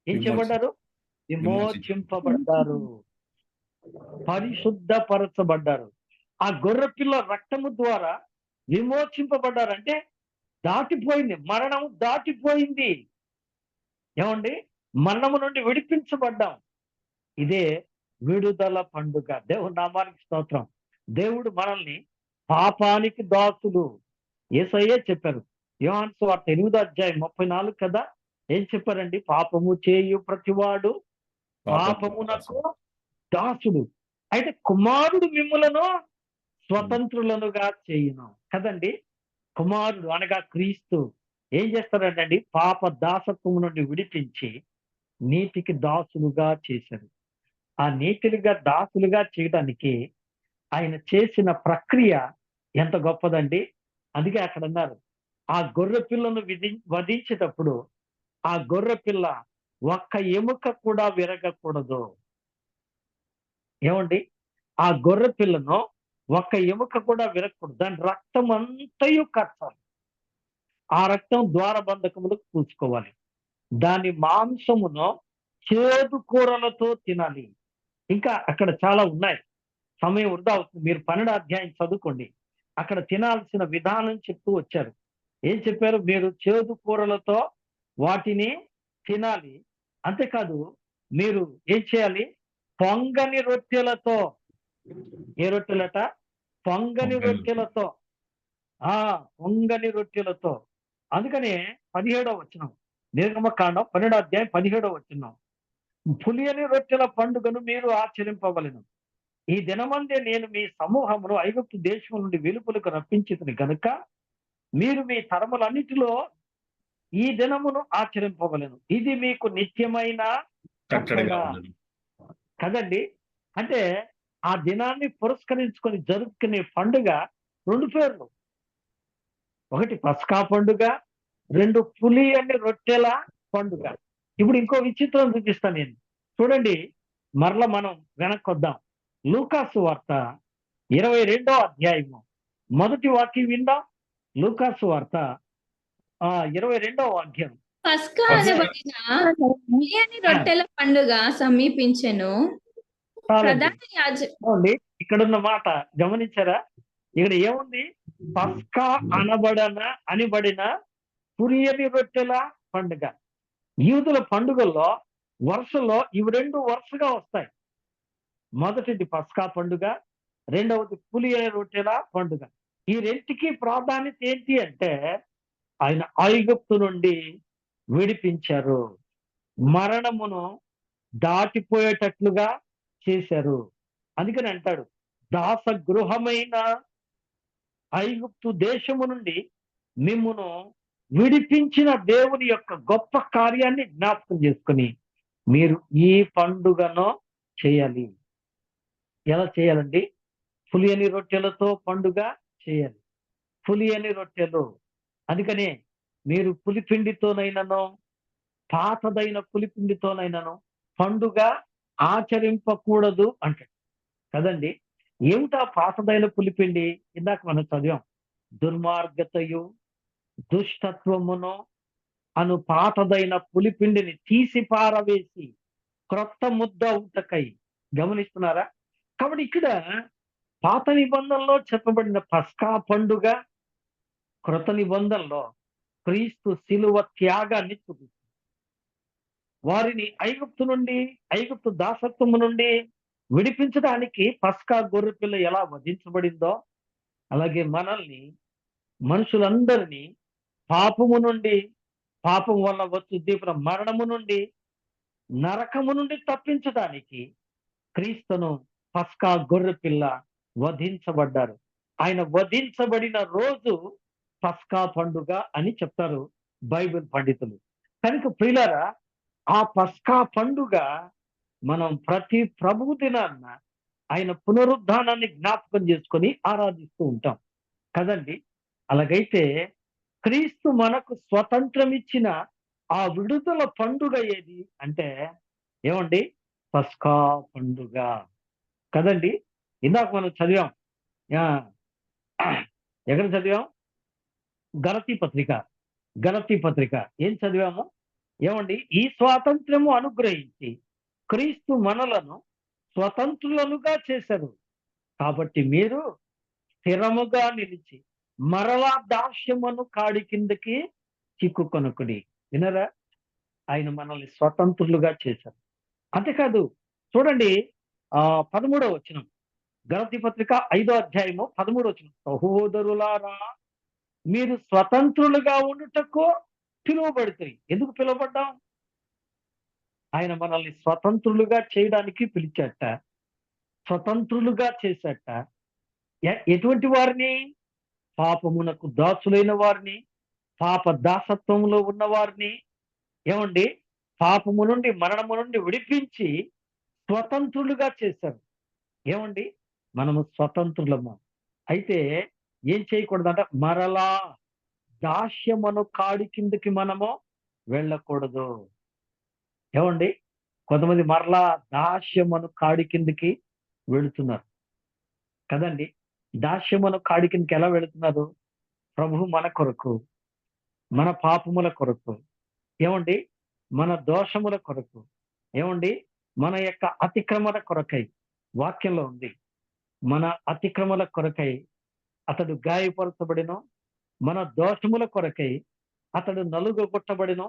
ఏం చేయబడ్డారు? విమోచింపబడ్డారు, పరిశుద్ధపరచబడ్డారు. ఆ గొర్రె పిల్ల రక్తము ద్వారా విమోచింపబడ్డారంటే దాటిపోయింది, మరణం దాటిపోయింది. ఏమండి? మరణము నుండి విడిపించబడ్డాం. ఇదే విడుదల పండుగ. దేవుని నామానికి స్తోత్రం. దేవుడు మనల్ని పాపానికి దాసులు, యేసయ్యే చెప్పారు. యోహాను సువార్త 8వ అధ్యాయం 34 కదా, ఏం చెప్పారండి? పాపము చేయు ప్రతివాడు పాపమునకు దాసుడు. అయితే కుమారుడు మిమ్ములను స్వతంత్రులనుగా చేయును కదండి. కుమారుడు అనగా క్రీస్తు ఏం చేస్తారంటండి? పాప దాసత్వం నుండి విడిపించి నీతికి దాసులుగా చేశారు. ఆ నీతిగా దాసులుగా చేయడానికి ఆయన చేసిన ప్రక్రియ ఎంత గొప్పదండి. అందుకే అక్కడ అన్నారు, ఆ గొర్రె పిల్లను వధించేటప్పుడు ఆ గొర్రె పిల్ల ఒక్క ఎముక కూడా విరగకూడదు. ఏమండి? ఆ గొర్రె పిల్లను ఒక్క ఎముక కూడా విరగకూడదు. దాని రక్తం అంతయు కట్టాలి. ఆ రక్తం ద్వారబంధకములకు పూసుకోవాలి. దాని మాంసమును చేదు కూరలతో తినాలి. ఇంకా అక్కడ చాలా ఉన్నాయి, సమయం వృధా అవుతుంది. మీరు 12వ అధ్యాయం చదువుకోండి. అక్కడ తినాల్సిన విధానం చెప్తూ వచ్చారు. ఏం చెప్పారు? మీరు చేదు కూరలతో వాటిని తినాలి. అంతేకాదు, మీరు ఏం చేయాలి? పొంగని రొట్టెలతో. ఏ రొట్టెలట? పొంగని రొట్టెలతో. పొంగని రొట్టెలతో. అందుకనే 17వ వచనం, నిర్గమకాండం 12వ అధ్యాయం 17వ వచనం, పులియని రొట్టెల పండుగను మీరు ఆచరింపవలెను. ఈ దినమందే నేను మీ సమూహమును ఐగుప్తు దేశం నుండి వెలుపలకు రప్పించితిని గనుక మీరు మీ తరములన్నిటిలో ఈ దినమును ఆచరింపవలెను. ఇది మీకు నిత్యమైన కట్టడ కదండి. అంటే ఆ దినాన్ని పురస్కరించుకొని జరుపుకునే పండుగ 2 పేర్లు. ఒకటి పస్కా పండుగ, 2 పులియని రొట్టెల పండుగ. ఇప్పుడు ఇంకో విచిత్రం చూపిస్తాను నేను. చూడండి, మరల మనం వెనక్కి వద్దాం. లూకాసు వార్త 22వ అధ్యాయము మొదటి వాక్యం విందాం. లూకాసు వార్త 22వ అధ్యాయం.
పస్కా అనబడిన పులియని రొట్టెల పండుగ సమీపించెను. ప్రధాన
యాజకుడు ఇక్కడున్న మాట గమనించారా? ఇక్కడ ఏముంది? పస్కా అనబడిన పులియని రొట్టెల పండుగ. యూదుల పండుగల్లో వరుసలో ఇవి 2 వరుసగా వస్తాయి. మొదటిది పస్కా పండుగ, రెండవది పులియని రొట్టెల పండుగ. ఈ రెంటికి ప్రాధాన్యత ఏంటి అంటే, ఆయన ఐగుప్తు నుండి విడిపించారు, మరణమును దాటిపోయేటట్లుగా చేశారు. అందుకని అంటాడు, దాసగృహమైన ఐగుప్తు దేశము నుండి మిమ్మును విడిపించిన దేవుని యొక్క గొప్ప కార్యాన్ని జ్ఞాపకం చేసుకుని మీరు ఈ పండుగను చేయాలి. ఎలా చేయాలండి? పులియని రొట్టెలతో పండుగ చేయాలి. పులియని రొట్టెలు. అందుకనే మీరు పులిపిండితోనైనాను, పాతదైన పులిపిండితోనైనాను పండుగ ఆచరింపకూడదు అంటాడు కదండి. ఏమిటా పాతదైన పులిపిండి? ఇందాక మనం చదివాం. దుర్మార్గతయు దుష్టత్వమును అను పాతదైన పులిపిండిని తీసి పారవేసి క్రొత్త ముద్ద అవుటకై. గమనిస్తున్నారా? కాబట్టి ఇక్కడ పాత నిబంధనలో చెప్పబడిన పస్కా పండుగ, క్రొత్త నిబంధనలో క్రీస్తు శిలువ త్యాగాన్ని చూపిస్తుంది. వారిని ఐగుప్తు దాసత్వము నుండి విడిపించడానికి పస్కా గొర్రెపిల్ల ఎలా వధించబడిందో, అలాగే మనల్ని, మనుషులందరినీ పాపము నుండి, పాపం వల్ల వచ్చు దీపుల మరణము నుండి, నరకము నుండి తప్పించడానికి క్రీస్తును పస్కా గొర్రెపిల్ల వధించబడ్డారు. ఆయన వధించబడిన రోజు పస్కా పండుగ అని చెప్తారు బైబిల్ పండితులు. కనుక ప్రియులారా, ఆ పస్కా పండుగ మనం ప్రతి ప్రభువు దినాన్న ఆయన పునరుద్ధానాన్ని జ్ఞాపకం చేసుకొని ఆరాధిస్తూ ఉంటాం కదండి. అలాగైతే క్రీస్తు మనకు స్వతంత్రం ఇచ్చిన ఆ విడుదల పండుగ ఏది అంటే ఏమండి? పస్కా పండుగ కదండి. ఇందాక మనం చదివాం. ఎక్కడ చదివాం? గలతీ పత్రిక ఏం చదివాము? ఏమండి? ఈ స్వాతంత్ర్యము అనుగ్రహించి క్రీస్తు మనలను స్వతంత్రులనుగా చేశారు, కాబట్టి మీరు స్థిరముగా నిలిచి మరలా దాస్యమును కాడి కిందకి చిక్కుకొనకుడి. వినరా? ఆయన మనల్ని స్వతంత్రులుగా చేశారు. అంతేకాదు, చూడండి 13వ వచనం, గలతీ పత్రిక 5వ అధ్యాయము 13వ వచనం. సహోదరులారా, మీరు స్వతంత్రులుగా ఉండుటకు పిలువబడుతుంది. ఎందుకు పిలువబడ్డాం? ఆయన మనల్ని స్వతంత్రులుగా చేయడానికి పిలిచాట, స్వతంత్రులుగా చేశాట. ఎటువంటి వారిని? పాపమునకు దాసులైన వారిని, పాప దాసత్వంలో ఉన్న వారిని, ఏమండి, పాపము నుండి, మరణము నుండి విడిపించి స్వతంత్రులుగా చేశారు. ఏమండి? మనము స్వతంత్రులము. అయితే ఏం చేయకూడదంట? మరలా దాస్యమను కాడి కిందకి మనము వెళ్ళకూడదు. ఏమండి? కొంతమంది మరలా దాస్యమను కాడి కిందకి వెళుతున్నారు కదండి. దాస్యమను కాడి కిందకి ఎలా వెళుతున్నారు? ప్రభు మన కొరకు, మన పాపముల కొరకు, ఏమండి, మన దోషముల కొరకు, ఏమండి, మన యొక్క అతిక్రమణ కొరకై, వాక్యంలో ఉంది, మన అతిక్రమల కొరకై అతడు గాయపరచబడినో, మన దోషముల కొరకై అతడు నలుగొట్టబడినో,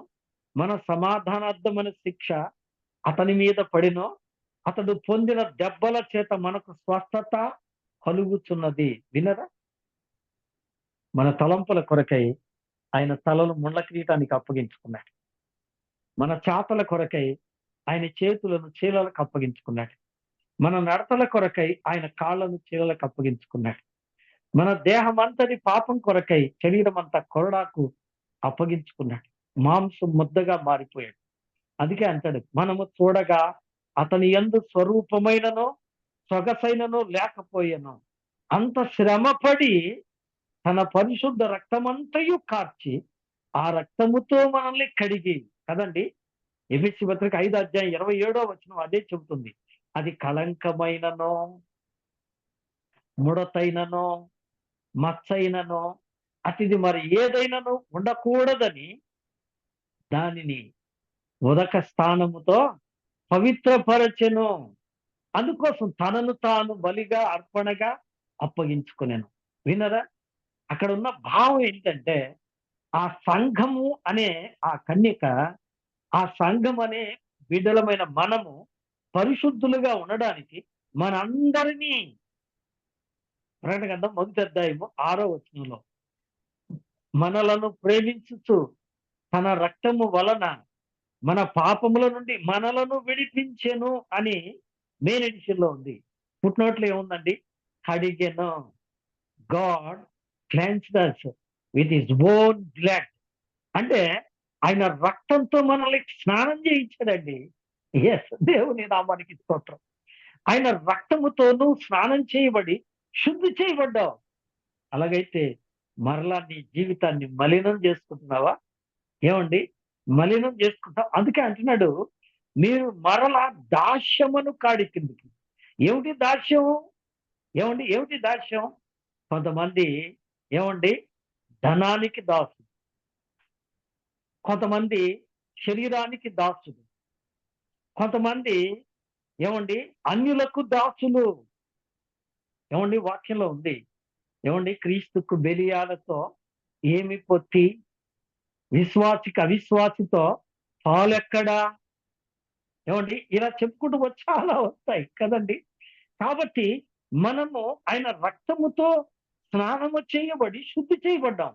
మన సమాధానార్థమైన శిక్ష అతని మీద పడినో, అతడు పొందిన దెబ్బల చేత మనకు స్వస్థత కలుగుతున్నది. వినరా? మన తలంపుల కొరకై ఆయన తలను ముళ్ళ కిరీటానికి అప్పగించుకున్నాడు. మన చాతల కొరకై ఆయన చేతులను చీలలకు అప్పగించుకున్నాడు. మన నడతల కొరకై ఆయన కాళ్ళను చీలలకు అప్పగించుకున్నాడు. మన దేహం అంతటి పాపం కొరకై శరీరం అంతా కొరడాకు అప్పగించుకున్నాడు. మాంసం ముద్దగా మారిపోయాడు. అందుకే అంటాడు, మనము చూడగా అతని యందు స్వరూపమైననో సొగసైననో లేకపోయాను, అంత శ్రమపడి తన పరిశుద్ధ రక్తమంతయు కార్చి ఆ రక్తముతో మనల్ని కడిగి, కదండి. ఎఫెసీ పత్రిక 5వ అధ్యాయం 27వ వచనం అదే చెబుతుంది. అది కళంకమైననో, ముడతైననో, మచ్చైననో, అతిది మరి ఏదైనాను ఉండకూడదని దానిని ఉదక స్థానముతో పవిత్రపరచెను. అందుకోసం తనను తాను బలిగా, అర్పణగా అప్పగించుకునేను. వినరా? అక్కడ ఉన్న భావం ఏంటంటే, ఆ సంఘము అనే ఆ కన్యక, ఆ సంఘం అనే బిడ్డలమైన మనము పరిశుద్ధులుగా ఉండడానికి మనందరినీ, ప్రకటన గ్రంథం 1వ అధ్యాయము 6వ వచనంలో, మనలను ప్రేమించుచు తన రక్తము వలన మన పాపముల నుండి మనలను విడిపించెను అని మెయిన్ ఎడిషన్ లో ఉంది. ఫుట్ నోట్లో ఏముందండి? కడిగెను. God cleansed us with his own blood. అంటే ఆయన రక్తంతో మనల్ని స్నానం చేయించాడండి. ఎస్, దేవుని నామానికి స్తోత్రం. ఆయన రక్తముతోనూ స్నానం చేయబడి శుద్ధి చేయబడ్డావు. అలాగైతే మరలా నీ జీవితాన్ని మలినం చేసుకుంటున్నావా? ఏమండి? మలినం చేసుకుంటావు. అందుకే అంటున్నాడు, మీరు మరలా దాస్యమును కాడి కిందికి. ఏమిటి దాస్యం? ఏమండి? ఏమిటి దాస్యం? కొంతమంది ఏమండి ధనానికి దాసుడు, కొంతమంది శరీరానికి దాసుడు, కొంతమంది ఏమండి అన్యులకు దాసులు. ఏమండి వాక్యంలో ఉంది, ఏమండి క్రీస్తుకు బెలియాలతో ఏమి పొత్తి, విశ్వాసికి అవిశ్వాసితో పాలెక్కడా ఏమండి ఇలా చెప్పుకుంటూ పోతే చాలా వస్తాయి కదండి. కాబట్టి మనము ఆయన రక్తముతో స్నానము చేయబడి శుద్ధి చేయబడ్డాం.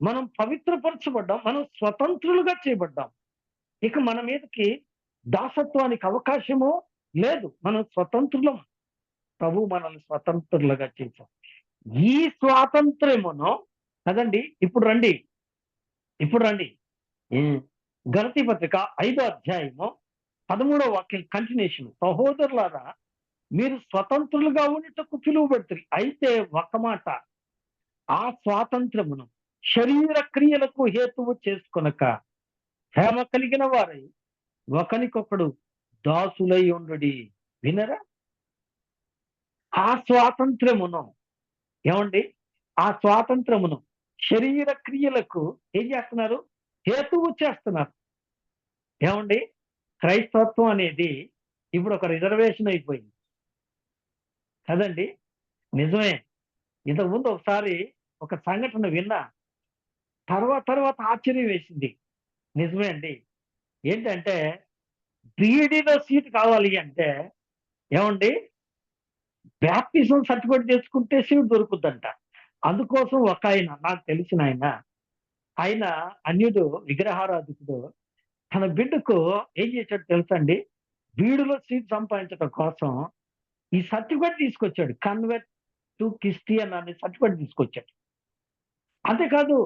మనం పవిత్రపరచబడ్డాం. మనం స్వతంత్రులుగా చేయబడ్డాం. ఇక మన మీదకి దాసత్వానికి అవకాశము లేదు. మనం స్వతంత్రులం. ప్రభు మనల్ని స్వతంత్రులుగా చేశాం. ఈ స్వాతంత్ర్యమును కదండి. ఇప్పుడు రండి. గలతీ పత్రిక 5వ అధ్యాయము 13వ వాక్యం కంటిన్యూషన్. సహోదరులారా, మీరు స్వతంత్రులుగా ఉండుటకు పిలువబడుతుంది. అయితే ఒక మాట, ఆ స్వాతంత్రమును శరీర క్రియలకు హేతువు చేసుకొనక ప్రేమ కలిగిన వారై ఒకనికొకడు దాసులై ఉండుడి. వినరా? ఆ స్వాతంత్రమును ఏమండి? ఆ స్వాతంత్రమును శరీర క్రియలకు ఏం చేస్తున్నారు? హేతువు చేస్తున్నారు. ఏమండి? క్రైస్తవత్వం అనేది ఇప్పుడు ఒక రిజర్వేషన్ అయిపోయింది కదండి. నిజమే. ఇంతకుముందు ఒకసారి ఒక సంఘటన విన్నా. తర్వాత ఆశ్చర్యం వేసింది. నిజమే అండి. ఏంటంటే బీఈడీలో సీట్ కావాలి అంటే ఏమండి? బ్యాప్టిజం సర్టిఫికేట్ తెచ్చుకుంటే సీట్ దొరుకుద్దంట. అందుకోసం ఒక ఆయన, నాకు తెలిసిన ఆయన అన్యుడు, విగ్రహారాధికుడు, తన బిడ్డకు ఏం చేశాడు తెలుసా అండి? బీడులో సీట్ సంపాదించడం కోసం ఈ సర్టిఫికేట్ తీసుకొచ్చాడు. కన్వర్ట్ టు క్రిస్టియన్ అనే సర్టిఫికేట్ తీసుకొచ్చాడు. అంతేకాదు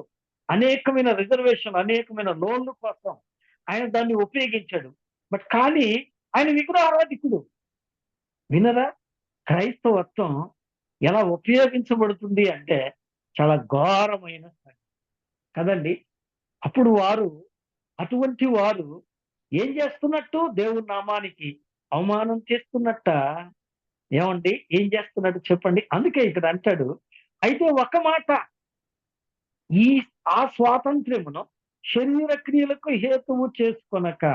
అనేకమైన రిజర్వేషన్, అనేకమైన లోన్ల కోసం ఆయన దాన్ని ఉపయోగించాడు. కానీ ఆయన విగ్రహారాధికుడు. వినరా? క్రైస్తవత్వం ఎలా ఉపయోగించబడుతుంది అంటే చాలా ఘోరమైన కదండి. అప్పుడు అటువంటి వారు ఏం చేస్తున్నట్టు? దేవుని నామానికి అవమానం చేస్తున్నట్ట. ఏమండి? ఏం చేస్తున్నట్టు చెప్పండి. అందుకే ఇక్కడ అంటాడు, అయితే ఒక మాట, ఆ స్వాతంత్ర్యమును శరీర క్రియలకు హేతువు చేసుకొనక.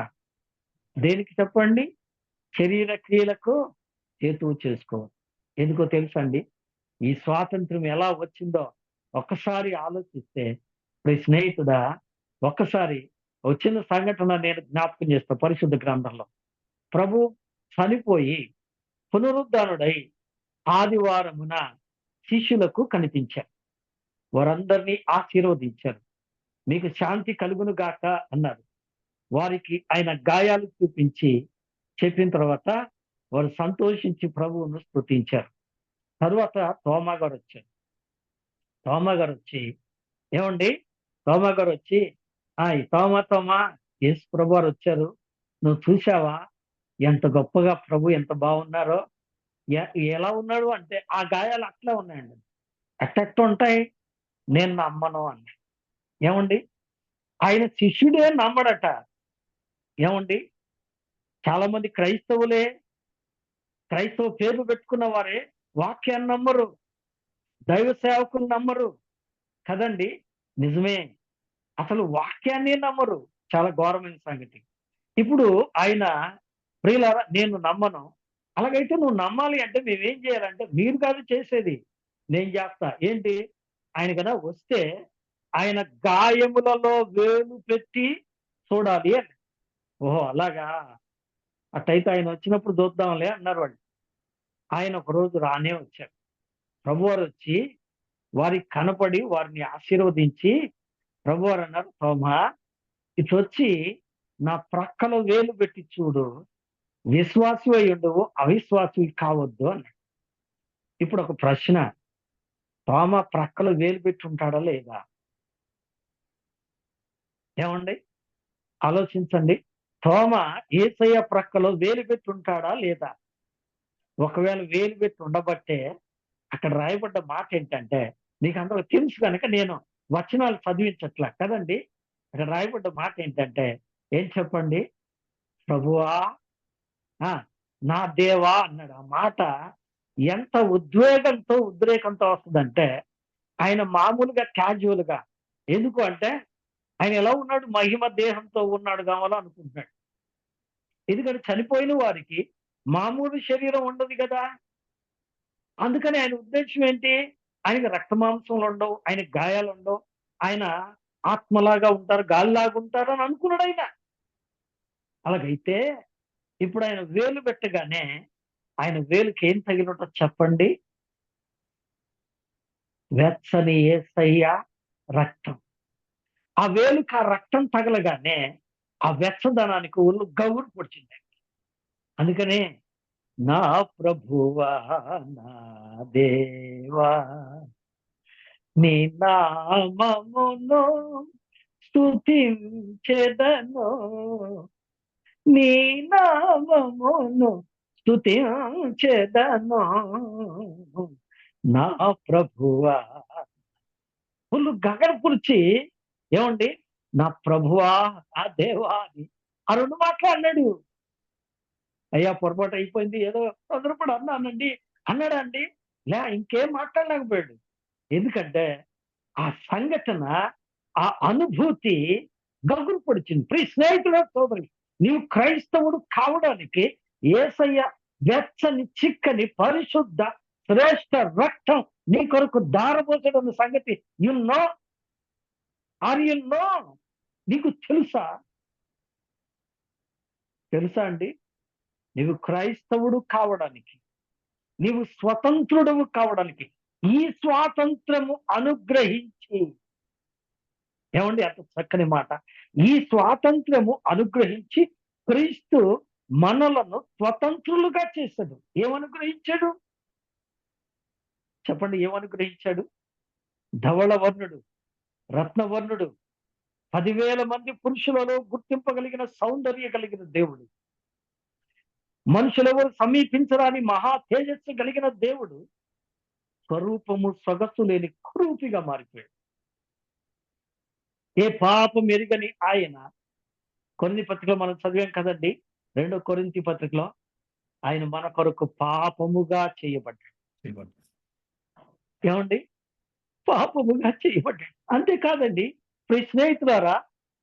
దేనికి చెప్పండి? శరీర క్రియలకు హేతువు చేసుకోవాలి. ఎందుకో తెలుసండి? ఈ స్వాతంత్ర్యం ఎలా వచ్చిందో ఒక్కసారి ఆలోచిస్తే, ఇప్పుడు స్నేహితుడా, ఒక్కసారి వచ్చిన సంఘటన నేను జ్ఞాపకం చేస్తా. పరిశుద్ధ గ్రంథంలో ప్రభు చనిపోయి పునరుద్ధానుడై ఆదివారమున శిష్యులకు కనిపించారు. వారందరినీ ఆశీర్వదించారు. మీకు శాంతి కలుగును గాక అన్నారు. వారికి ఆయన గాయాలు చూపించి చెప్పిన తర్వాత వారు సంతోషించి ప్రభువును స్తుతించారు. తరువాత తోమా గారు వచ్చి ఏమండి? తోమా గారు వచ్చి తోమా యేసు ప్రభు వారు వచ్చారు, నువ్వు చూసావా ఎంత గొప్పగా ప్రభు ఎంత బాగున్నారో? ఎలా ఉన్నాడు అంటే ఆ గాయాలు అట్లా ఉన్నాయండి. అట్ట ఉంటాయి. నేను నమ్మను అన్న. ఏమండి? ఆయన శిష్యుడే నమ్మడట. ఏమండి? చాలా మంది క్రైస్తవ పేర్లు పెట్టుకున్న వారే వాక్యాన్ని నమ్మరు, దైవ సేవకులు నమ్మరు కదండి. నిజమే. అసలు వాక్యాన్ని నమ్మరు. చాలా ఘోరమైన సంగతి. ఇప్పుడు ఆయన, ప్రియులారా, నేను నమ్మను. అలాగైతే నువ్వు నమ్మాలి అంటే మేమేం చేయాలంటే, మీరు కాదు చేసేది, నేను చేస్తా. ఏంటి? ఆయన కదా వస్తే ఆయన గాయములలో వేలు పెట్టి చూడాలి అని. ఓహో అలాగా, అట్టయితే ఆయన వచ్చినప్పుడు చూద్దాంలే అన్నారు వాళ్ళు. ఆయన ఒకరోజు రానే వచ్చారు. ప్రభువారు వచ్చి వారికి కనపడి వారిని ఆశీర్వదించి ప్రభువారు అన్నారు, తోమా ఇటు వచ్చి నా ప్రక్కలో వేలు పెట్టి చూడు, విశ్వాసి అయి ఉండవు, అవిశ్వాసి కావద్దు అన్నాడు. ఇప్పుడు ఒక ప్రశ్న, తోమా ప్రక్కలో వేలు పెట్టి ఉంటాడా లేదా? ఏమండి? ఆలోచించండి. తోమా యేసయ్య ప్రక్కలో వేలు పెట్టి ఉంటాడా లేదా? ఒకవేళ వేలు పెట్టి ఉండబట్టే అక్కడ రాయబడ్డ మాట ఏంటంటే, నీకు అందరూ తెలుసు కనుక నేను వచనాలు చదివించట్లా కదండి. అక్కడ రాయబడ్డ మాట ఏంటంటే, ఏం చెప్పండి? ప్రభువా, నా దేవా అన్నాడు. ఆ మాట ఎంత ఉద్రేకంతో వస్తుందంటే, ఆయన మామూలుగా క్యాజువల్ గా, ఎందుకు అంటే ఆయన ఎలా ఉన్నాడు? మహిమ దేహంతో ఉన్నాడు కావాలో అనుకుంటున్నాడు. ఎందుకంటే చనిపోయిన వారికి మామూలు శరీరం ఉండదు కదా. అందుకని ఆయన ఉద్దేశం ఏంటి? ఆయనకి రక్త మాంసంలు ఉండవు, ఆయనకి గాయాలు ఉండవు, ఆయన ఆత్మలాగా ఉంటారు, గాలిలాగా ఉంటారు అని అనుకున్నాడు ఆయన. అలాగైతే ఇప్పుడు ఆయన వేలు పెట్టగానే ఆయన వేలుకి ఏం తగిలినట్టు చెప్పండి? వెచ్చని యేసయ్య రక్తం. ఆ వేలుకి ఆ రక్తం తగలగానే ఆ వెచ్చదనానికి ఒళ్ళు గగురు పొడిచింది. అందుకనే నా ప్రభువా నా దేవా నీ నామమును స్తుతించెదను, నీ నామమును స్తుతించెదను నా ప్రభువా. ఒళ్ళు గగన పురిచి ఏమండి, నా ప్రభువా ఆ దేవా అని ఆ 2 మాటలు. అయ్యా పొరపాటు అయిపోయింది, ఏదో తొందరపడి అన్నానండి అన్నాడా అండి? ఇంకేం మాట్లాడలేకపోయాడు. ఎందుకంటే ఆ సంఘటన, ఆ అనుభూతి గగురు పొడిచింది. ప్రియ స్నేహితుడు, సోదరి, నీవు క్రైస్తవుడు కావడానికి యేసయ్య వెచ్చని చిక్కని పరిశుద్ధ శ్రేష్ఠ రక్తం నీ కొరకు దారపోసడం సంగతి యు నో నీకు తెలుసా అండి? నీవు క్రైస్తవుడు కావడానికి, నీవు స్వతంత్రుడవు కావడానికి ఈ స్వాతంత్రము అనుగ్రహించి, ఏమండి అంత చక్కని మాట, ఈ స్వాతంత్రము అనుగ్రహించి క్రీస్తు మనలను స్వతంత్రులుగా చేశాడు. ఏమనుగ్రహించాడు చెప్పండి? ఏమనుగ్రహించాడు? ధవళవర్ణుడు, రత్నవర్ణుడు, 10,000 మంది పురుషులలో గుర్తింపగలిగిన సౌందర్య కలిగిన దేవుడు, మనుషులెవరు సమీపించరాని మహా తేజస్సు కలిగిన దేవుడు స్వరూపము సొగసు లేని కురూపిగా మారిపోయాడు. ఏ పాపం ఎరుగని ఆయన, కొరింథీ పత్రికలో మనం చదివాం కదండి, 2 కొరింథీ పత్రికలో ఆయన మన కొరకు పాపముగా చేయబడ్డాడు. ఏమండి? పాపముగా చేయబడ్డాడు. అంతేకాదండి ప్రియ స్నేహితులారా,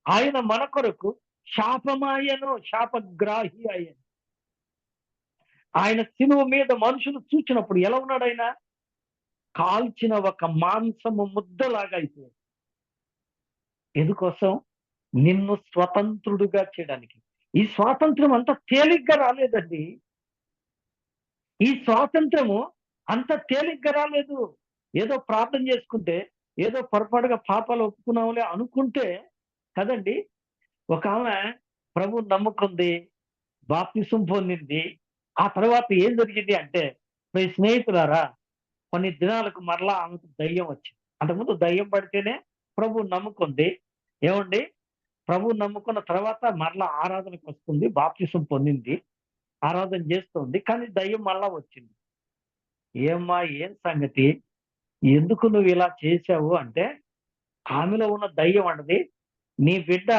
ఆయన మన కొరకు శాపమాయను, శాపగ్రాహి అయ్యను. ఆయన శిలువ మీద మనుషులు చూచినప్పుడు ఎలా ఉన్నాడు? ఆయన కాల్చిన ఒక మాంసము ముద్దలాగా అయిపోయాడు. ఎందుకోసం? నిన్ను స్వతంత్రుడుగా చేయడానికి. ఈ స్వాతంత్రం అంత తేలిగ్గా రాలేదండి. ఈ స్వాతంత్రము అంత తేలిగ్గా రాలేదు. ఏదో ప్రార్థన చేసుకుంటే, ఏదో పొరపాటుగా పాపాలు ఒప్పుకున్నాములే అనుకుంటే కదండి. ఒక ఆమె ప్రభు నమ్ముకుంది, బాప్తిసం పొందింది. ఆ తర్వాత ఏం జరిగింది అంటే, మీ స్నేహితులారా, కొన్ని దినాలకు మరలా ఆమెకు దయ్యం వచ్చింది. అంతకుముందు దయ్యం పడితేనే ప్రభు నమ్ముకుంది. ఏమండి? ప్రభు నమ్ముకున్న తర్వాత మరలా ఆరాధనకు వస్తుంది, బాప్తిసం పొందింది, ఆరాధన చేస్తుంది. కానీ దయ్యం మళ్ళా వచ్చింది. ఏమ్మా ఏం సంగతి, ఎందుకు నువ్వు ఇలా చేశావు అంటే, ఆమెలో ఉన్న దయ్యం అన్నది, నీ బిడ్డ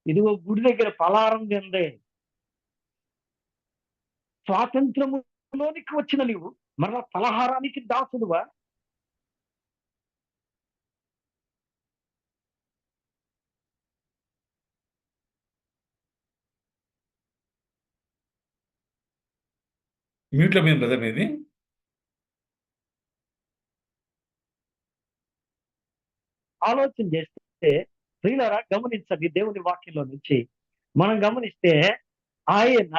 ఇదిగో గుడి దగ్గర పలారం తిందే, స్వాతంత్రములోనికి వచ్చిన నీవు మరలా పలహారానికి దాసుడువా?
మ్యూట్లో పోయింది బ్రదర్ మీది.
ఆలోచన చేస్తే ప్రియులారా, గమనించండి, దేవుని వాక్యంలో నుంచి మనం గమనిస్తే ఆయన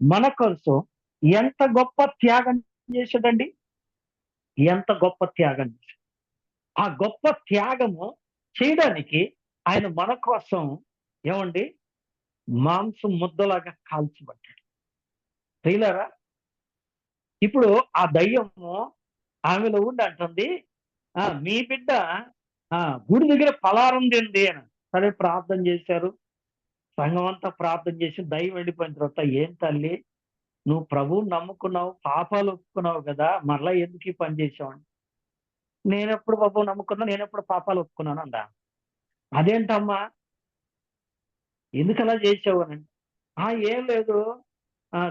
మన కోసం ఎంత గొప్ప త్యాగం చేశాడండి. ఎంత గొప్ప త్యాగం చేశాడు. ఆ గొప్ప త్యాగము చేయడానికి ఆయన మన కోసం ఏమండి మాంసం ముద్దలాగా కాల్చబడ్డాడు. ప్రియులారా, ఇప్పుడు ఆ దయ్యము ఆమెలో ఉండి అంటుంది, మీ బిడ్డ గుడి దగ్గర పలారం తింది అని. సరే, ప్రార్థన చేశారు, సంఘం అంతా ప్రార్థన చేసి దయ్యం వెళ్ళిపోయిన తర్వాత, ఏం తల్లి నువ్వు ప్రభువు నమ్ముకున్నావు, పాపాలు ఒప్పుకున్నావు కదా, మరలా ఎందుకు ఈ పని చేసావు? నేనెప్పుడు ప్రభువు నమ్ముకున్నా, నేనెప్పుడు పాపాలు ఒప్పుకున్నాను అందా. అదేంటమ్మా, ఎందుకు అలా చేసావు అని? ఏం లేదు,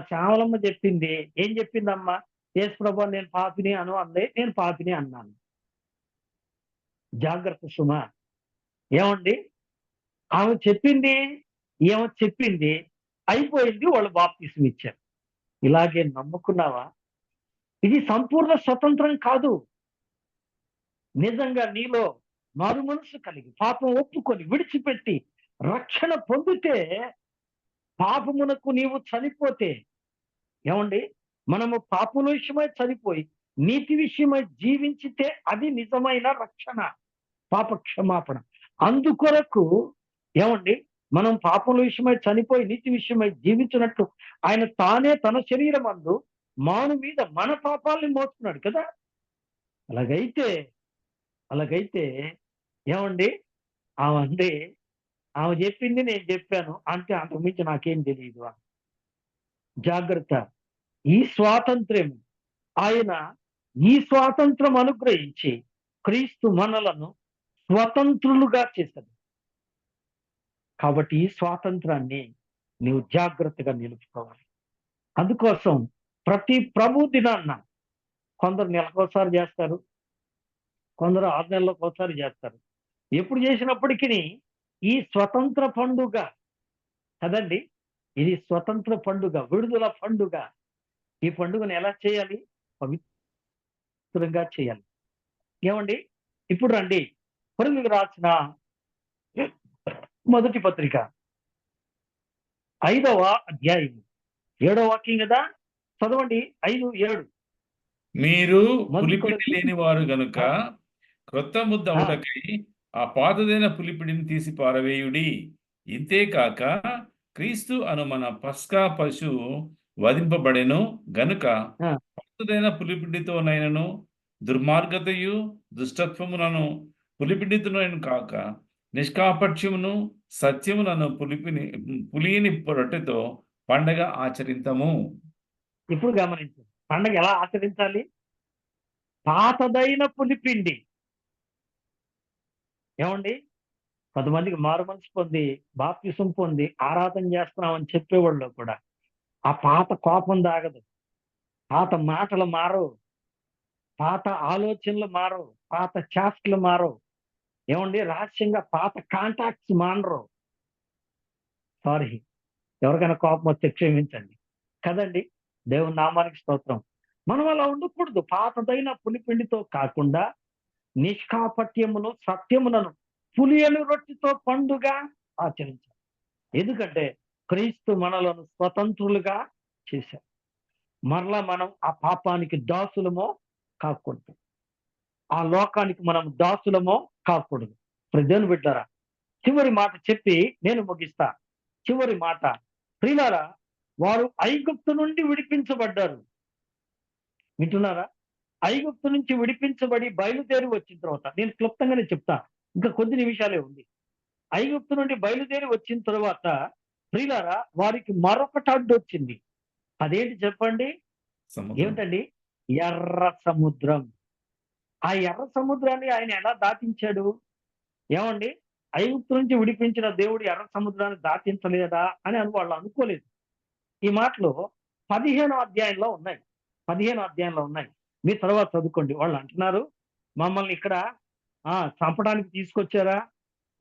శ్యామలమ్మ చెప్పింది. ఏం చెప్పిందమ్మా? యేసు ప్రభు నేను పాపిని అను అంది. నేను పాపిని అన్నాను. జాగ్రత్త సుమా. ఏమండి, ఆమె చెప్పింది, అయిపోయింది, వాళ్ళు బాప్తిసం ఇచ్చారు. ఇలాగే నమ్ముకున్నావా? ఇది సంపూర్ణ స్వతంత్రం కాదు. నిజంగా నీలో మారు మనసు కలిగి పాపం ఒప్పుకొని విడిచిపెట్టి రక్షణ పొందితే పాపమునకు నీవు చనిపోతే, ఏమండి, మనము పాపముల విషయమై చనిపోయి నీతి విషయమై జీవించితే అది నిజమైన రక్షణ, పాప క్షమాపణ. అందుకొరకు ఏమండి, మనం పాపముల విషయమై చనిపోయి నీతి విషయమై జీవించినట్లు ఆయన తానే తన శరీరమందు మాను మీద మన పాపాలని మోస్తున్నాడు కదా. అలాగైతే అలాగైతే ఏమండి, ఆమె ఆమె చెప్పింది నేను చెప్పాను అంతే, అంతకుమించి నాకేం తెలియదు. జాగ్రత్త. ఈ స్వాతంత్ర్యం, ఆయన ఈ స్వాతంత్రం అనుగ్రహించి క్రీస్తు మనలను స్వతంత్రులుగా చేశాడు. కాబట్టి ఈ స్వాతంత్రాన్ని నీవు జాగ్రత్తగా నిలుపుకోవాలి. అందుకోసం ప్రతి ప్రభు దినాన్న కొందరు నెలకోసారి చేస్తారు, కొందరు 6 నెలలకు ఒకసారి చేస్తారు. ఎప్పుడు చేసినప్పటికీ ఈ స్వతంత్ర పండుగ కదండి, ఇది స్వతంత్ర పండుగ, విడుదల పండుగ. ఈ పండుగను ఎలా చేయాలి? పవిత్రంగా చేయాలి. ఏమండి, ఇప్పుడు రండి కొరింథీయులకు రాసిన మొదటి పత్రిక 5వ అధ్యాయం 7వ వాక్యం కదా, చదవండి. 5:7.
మీరు
మొదటి
పులిపిడి
కొరింథీ
లేని వారు గనుక క్రొత్త ముద్ద అవుటకై ఆ పాతదైన పులిపిడిని తీసి పారవేయుడి. ఇంతేకాక క్రీస్తు అను మన పస్కా పశువు వధింపబడెను గనుక
ఆ.
పాతదైన పులిపిండితోనైనను దుర్మార్గతయు దుష్టత్వములను పులిపిండితోనైన కాక నిష్కాపట్యమును సత్యములను పులియని రొట్టెతో పండగ ఆచరింతము.
ఇప్పుడు గమనించండి, పండగ ఎలా ఆచరించాలి? పాతదైన పులిపిండి. ఏమండి, కొంతమందికి మారు మనసు పొంది బాప్తిసం పొంది ఆరాధన చేస్తున్నామని చెప్పేవాళ్ళు కూడా ఆ పాత కోపం దాగదు, పాత మాటలు మారవు, పాత ఆలోచనలు మారవు, పాత చేష్టలు మారవు. ఏమండి, రహస్యంగా పాత కాంటాక్ట్స్ మానరు. సారీ, ఎవరికైనా కోపం వస్తే క్షమించండి కదండి. దేవుని నామానికి స్తోత్రం. మనం అలా ఉండకూడదు. పాతదైన పులిపిండితో కాకుండా నిష్కాపట్యమును సత్యములను పులియని రొట్టెతో పండుగ ఆచరించాలి. ఎందుకంటే క్రీస్తు మనలను స్వతంత్రులుగా చేశారు. మరలా మనం ఆ పాపానికి దాసులమో కాకూడదు, ఆ లోకానికి మనం దాసులమో కాకూడదు. దేవుని బిడ్డలారా, చివరి మాట చెప్పి నేను ముగిస్తా. చివరి మాట, ప్రియులారా, వారు ఐగుప్తు నుండి విడిపించబడ్డారు. వింటున్నారా? ఐగుప్తు నుంచి విడిపించబడి బయలుదేరి వచ్చిన తర్వాత, నేను క్లుప్తంగానే చెప్తా, ఇంకా కొద్ది నిమిషాలే ఉంది. ఐగుప్తు నుండి బయలుదేరి వచ్చిన తర్వాత ప్రియులారా, వారికి మరొకటి అడ్డు వచ్చింది. అదేంటి చెప్పండి?
సముద్రం.
ఏమిటండి? ఎర్ర సముద్రం. ఆ ఎర్ర సముద్రాన్ని ఆయన ఎలా దాటించాడు? ఏమండి, ఐగుప్తు నుంచి విడిపించిన దేవుడు ఎర్ర సముద్రాన్ని దాటించలేదా అని వాళ్ళు అనుకోలేదు. ఈ మాటలు 15వ అధ్యాయంలో ఉన్నాయి. 15వ అధ్యాయంలో ఉన్నాయి. మీ తర్వాత చదువుకోండి. వాళ్ళు అంటున్నారు, మమ్మల్ని ఇక్కడ చంపడానికి తీసుకొచ్చారా?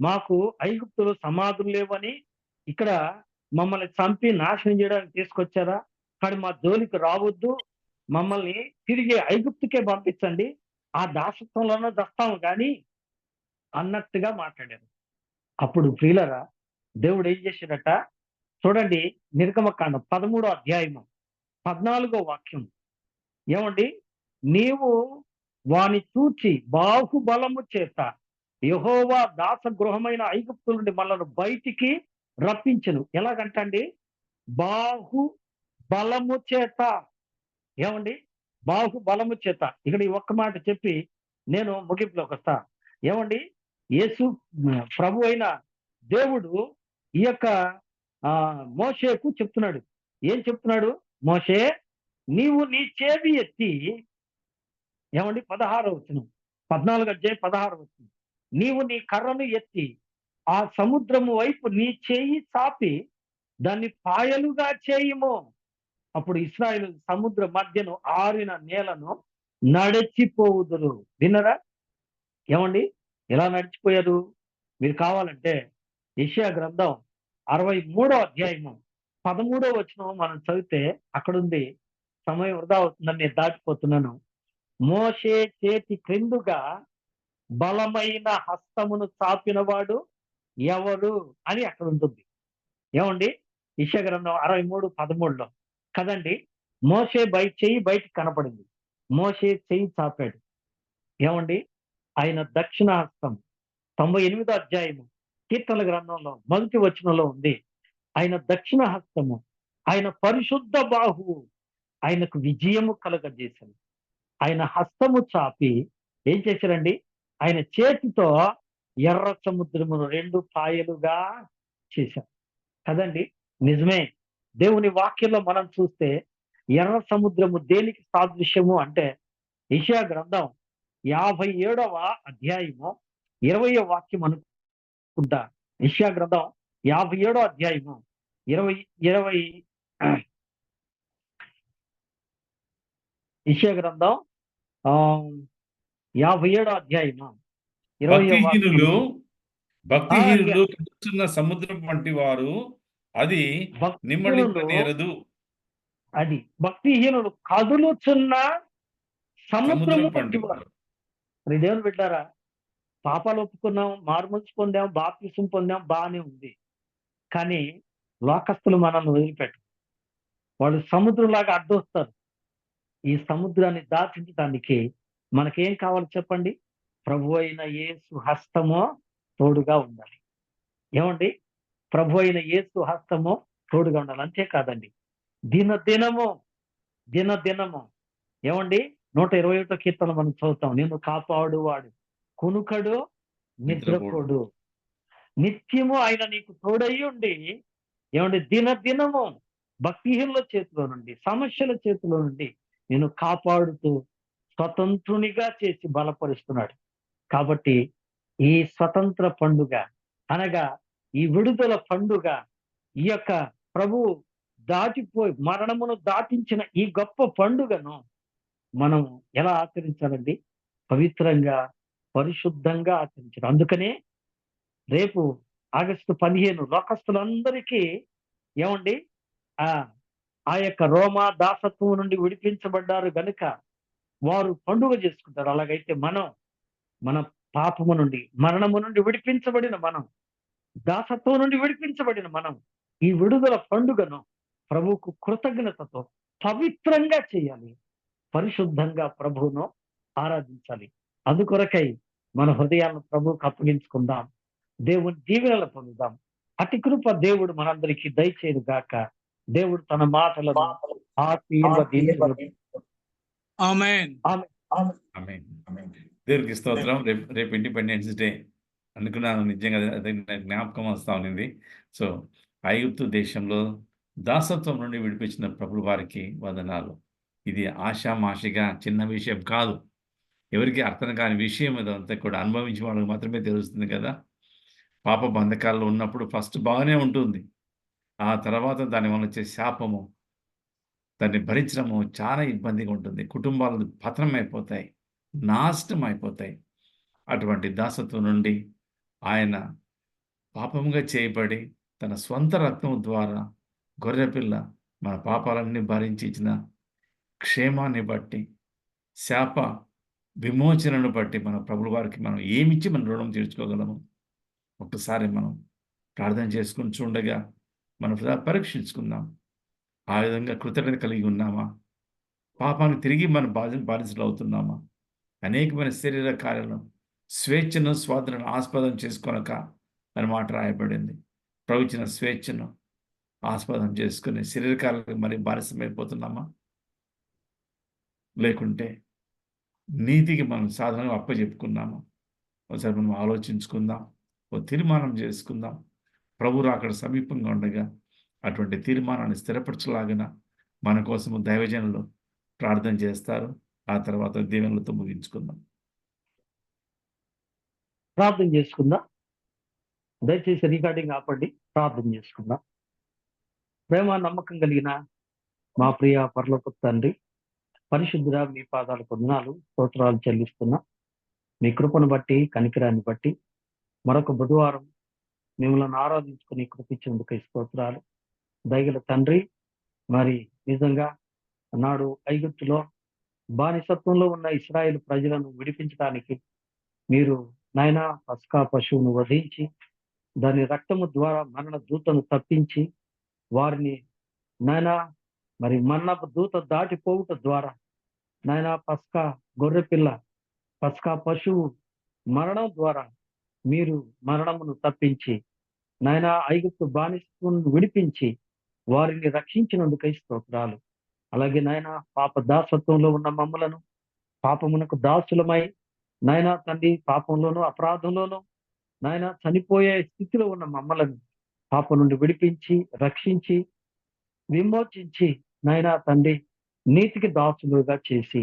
మాకు ఐగుప్తులో సమాధులు లేవని ఇక్కడ మమ్మల్ని చంపి నాశనం చేయడానికి తీసుకొచ్చారా? కానీ మా జోలికి రావద్దు, మమ్మల్ని తిరిగి ఐగుప్తుకే పంపించండి, ఆ దాసత్వంలోనే దస్తాము కానీ అన్నట్టుగా మాట్లాడారు. అప్పుడు ప్రియులరా, దేవుడు ఏం చేశాడట చూడండి. నిర్గమకాండం 13వ అధ్యాయము 14వ వాక్యం. ఏమండి, నీవు వాని చూచి బాహుబలము చేత యెహోవా దాస గృహమైన ఐగుప్తు నుండి మనల్ని బయటికి రప్పించెను. ఎలాగంటండి? బాహుబలము చేత. ఏమండి, బాహుబలము చేత. ఇక్కడ ఈ ఒక్క మాట చెప్పి నేను ముగింపులోకి వస్తా. ఏమండి, యేసు ప్రభు అయిన దేవుడు ఈ యొక్క మోషేకు చెప్తున్నాడు. ఏం చెప్తున్నాడు? మోషే, నీవు నీ చేవి ఎత్తి, ఏమండి 16వ వచనం, 14వ అధ్యాయం 16వ వచనం, నీవు నీ కర్రను ఎత్తి ఆ సముద్రము వైపు నీ చేయి చాపి దాన్ని పాయలుగా చేయుము. అప్పుడు ఇశ్రాయేలు సముద్ర మధ్యను ఆరిన నేలను నడిచిపోవుదురు. విన్నరా? ఏమండి, ఎలా నడిచిపోయారు? మీరు కావాలంటే యెషయా గ్రంథం 63వ అధ్యాయము 13వ వచనం మనం చదివితే అక్కడుంది. సమయం వృధా అవుతుందని నేను దాటిపోతున్నాను. మోషే చేతి క్రిందుగా బలమైన హస్తమును చాపినవాడు ఎవరు అని అక్కడ ఉంటుంది. ఏమండి, యెషయా గ్రంథం 63:13లో కదండి. మోషే చెయ్యి బయటికి కనపడింది. మోషే చెయ్యి చాపాడు. ఏమండి? ఆయన దక్షిణ హస్తం 98వ అధ్యాయము కీర్తనల గ్రంథంలో మొదటి వచనంలో ఉంది. ఆయన దక్షిణ హస్తము, ఆయన పరిశుద్ధ బాహువు ఆయనకు విజయము కలుగజేశాను. ఆయన హస్తము చాపి ఏం చేశారండి? ఆయన చేతితో ఎర్ర సముద్రమును 2 పాయలుగా చేశారు కదండి. నిజమే. దేవుని వాక్యంలో మనం చూస్తే ఎర్ర సముద్రము దేనికి సాదృశ్యము అంటే యెషయా గ్రంథం 57వ అధ్యాయము 20వ వాక్యం అనుకుంటా. యెషయా గ్రంథం 57వ అధ్యాయము 20 యెషయా గ్రంథం 57వ అధ్యాయము 20వ
భక్తిహీనులు
వాక్యం.
కదులుతున్న సముద్రం వంటి వారు అది
భక్తిహీనులు
నిమ్మళింపనేరదు.
అది భక్తిహీనులు కదులుచున్న సముద్రము
సముద్రం
వంటి
వంటి
వారు. మరి దేవుని బిడ్డారా, పాపాలు ఒప్పుకున్నాం, మారుమనసు పొందాం, బాప్తిసం పొందాం, బాగానే ఉంది. కానీ లోకస్తులు మనల్ని వదిలిపెట్టరు. వాళ్ళు సముద్రంలాగా అడ్డొస్తారు. ఈ సముద్రాన్ని దాటించడానికి మనకేం కావాలి చెప్పండి? ప్రభు అయిన యేసు హస్తమో తోడుగా ఉండాలి. ఏమండి? ప్రభు అయిన యేసు హస్తమో తోడుగా ఉండాలి. అంతేకాదండి, దినదినము ఏమండి? 121వ కీర్తన మనం చదువుతాం. నిన్ను కాపాడువాడు కునుకడు నిద్రపోడు, నిత్యము ఆయన నీకు తోడై ఉండి ఏమండి దినదినము భక్తిహీనుల చేతిలో నుండి, సమస్యల చేతిలో నుండి నేను కాపాడుతూ స్వతంత్రునిగా చేసి బలపరుస్తున్నాడు. కాబట్టి ఈ స్వతంత్ర పండుగ అనగా ఈ విడుదల పండుగ, ఈ యొక్క ప్రభువు దాటిపోయి మరణమును దాటించిన ఈ గొప్ప పండుగను మనం ఎలా ఆచరించాలండి? పవిత్రంగా, పరిశుద్ధంగా ఆచరించాలి. అందుకనే రేపు ఆగస్టు 15 లోకస్తులందరికీ ఏమండి ఆ ఆ యొక్క రోమా దాసత్వం నుండి విడిపించబడ్డారు గనుక వారు పండుగ చేసుకుంటారు. అలాగైతే మన పాపము నుండి, మరణము నుండి విడిపించబడిన మనం, దాసత్వం నుండి విడిపించబడిన మనం ఈ విడుదల పండుగను ప్రభువుకు కృతజ్ఞతతో పవిత్రంగా చేయాలి. పరిశుద్ధంగా ప్రభువును ఆరాధించాలి. అందుకొరకై మన హృదయాలను ప్రభువుకు అప్పగించుకుందాం. దేవుని దీవెనలు పొందుదాం. అతి కృప దేవుడు మనందరికీ దయచేయను గాక. దేవుడు తన మాటలను ఆశీర్వదించును.
ఆమేన్.
ఆమేన్. దేవునికి స్తోత్రం. రేపు ఇండిపెండెన్స్ డే అనుకున్నాను. నిజంగా అది నాకు జ్ఞాపకం వస్తా ఉన్నింది. సో ఐగుప్తు దేశంలో దాసత్వం నుండి విడిపించిన ప్రభువు వారికి వందనాలు. ఇది ఆషామాషిగా చిన్న విషయం కాదు. ఎవరికి అర్థం కాని విషయం ఇదంతా కూడా అనుభవించిన వాళ్ళకి మాత్రమే తెలుస్తుంది కదా. పాప బంధకాల్లో ఉన్నప్పుడు ఫస్ట్ బాగానే ఉంటుంది. ఆ తర్వాత దానివల్ల వచ్చే శాపము, దాన్ని భరించడము చాలా ఇబ్బందిగా ఉంటుంది. కుటుంబాలు పతనం అయిపోతాయి, నాశనం అయిపోతాయి. అటువంటి దాసత్వం నుండి ఆయన పాపముగా చేయబడి తన స్వంత రక్తం ద్వారా గొర్రెపిల్ల మన పాపాలన్నీ భరించి ఇచ్చిన క్షేమాన్ని బట్టి, శాప విమోచనను బట్టి మన ప్రభువు వారికి మనం ఏమిచ్చి మన రుణం తీర్చుకోగలము? ఒక్కసారి మనం ప్రార్థన చేసుకుని చూడగా మనం పరీక్షించుకుందాం. ఆ విధంగా కృతజ్ఞత కలిగి ఉన్నామా? పాపానికి తిరిగి మన బాధితులు అవుతున్నామా? అనేకమైన శరీర కార్యాలను స్వేచ్ఛను, స్వాతంత్రాన్ని ఆస్పదం చేసుకొనక అని మాట రాయబడింది. ప్రవచన స్వేచ్ఛను ఆస్పదం చేసుకుని శరీర కార్యాలకు మరి బానిసమైపోతున్నామా? లేకుంటే నీతికి మనం సాధనగా అప్పచెప్పుకున్నామా? ఒకసారి మనం ఆలోచించుకుందాం. ఓ తీర్మానం చేసుకుందాం. ప్రభు రాకడ సమీపంగా ఉండగా అటువంటి తీర్మానాన్ని స్థిరపరచలాగిన మన కోసము దైవజనులు ప్రార్థన చేస్తారు. ఆ తర్వాత దీవెనలతో ముగించుకుందాం.
ప్రార్థన చేసుకుందాం. దయచేసి రికార్డింగ్ ఆపండి. ప్రార్థన చేసుకుందాం. ప్రేమ నమ్మకం కలిగిన మా ప్రియ పరలోక తండ్రి, పరిశుద్ధుడా, మీ పాదాలకు వందనాలు, స్తోత్రాలు చెల్లిస్తున్నా. మీ కృపను బట్టి, కనికరాన్ని బట్టి మరొక బుధవారం మిమ్మల్ని ఆరాధించుకుని కృపించేందుకు స్తోత్రాలు. దయగల తండ్రి, మరి నిజంగా నాడు ఐగుప్తులో బానిసత్వంలో ఉన్న ఇశ్రాయేలు ప్రజలను విడిపించడానికి మీరు నాయనా పస్కా పశువును వధించి దాని రక్తము ద్వారా మరణ దూతను తప్పించి వారిని నాయన మరి మన్నపు దూత దాటిపోవుట ద్వారా నాయన పస్కా గొర్రెపిల్ల పస్కా పశువు మరణం ద్వారా మీరు మరణమును తప్పించి నాయన ఐగుప్తు బానిసత్వం విడిపించి వారిని రక్షించినందుకై స్తోత్రాలు. అలాగే నాయన పాప దాసత్వంలో ఉన్న మమ్మలను పాపమునకు దాసులమై నాయన తండ్రి పాపంలోనూ అపరాధంలోనూ నాయన చనిపోయే స్థితిలో ఉన్న మమ్మలను పాపం నుండి విడిపించి రక్షించి విమోచించి నాయన తండ్రి నీతికి దాసులుగా చేసి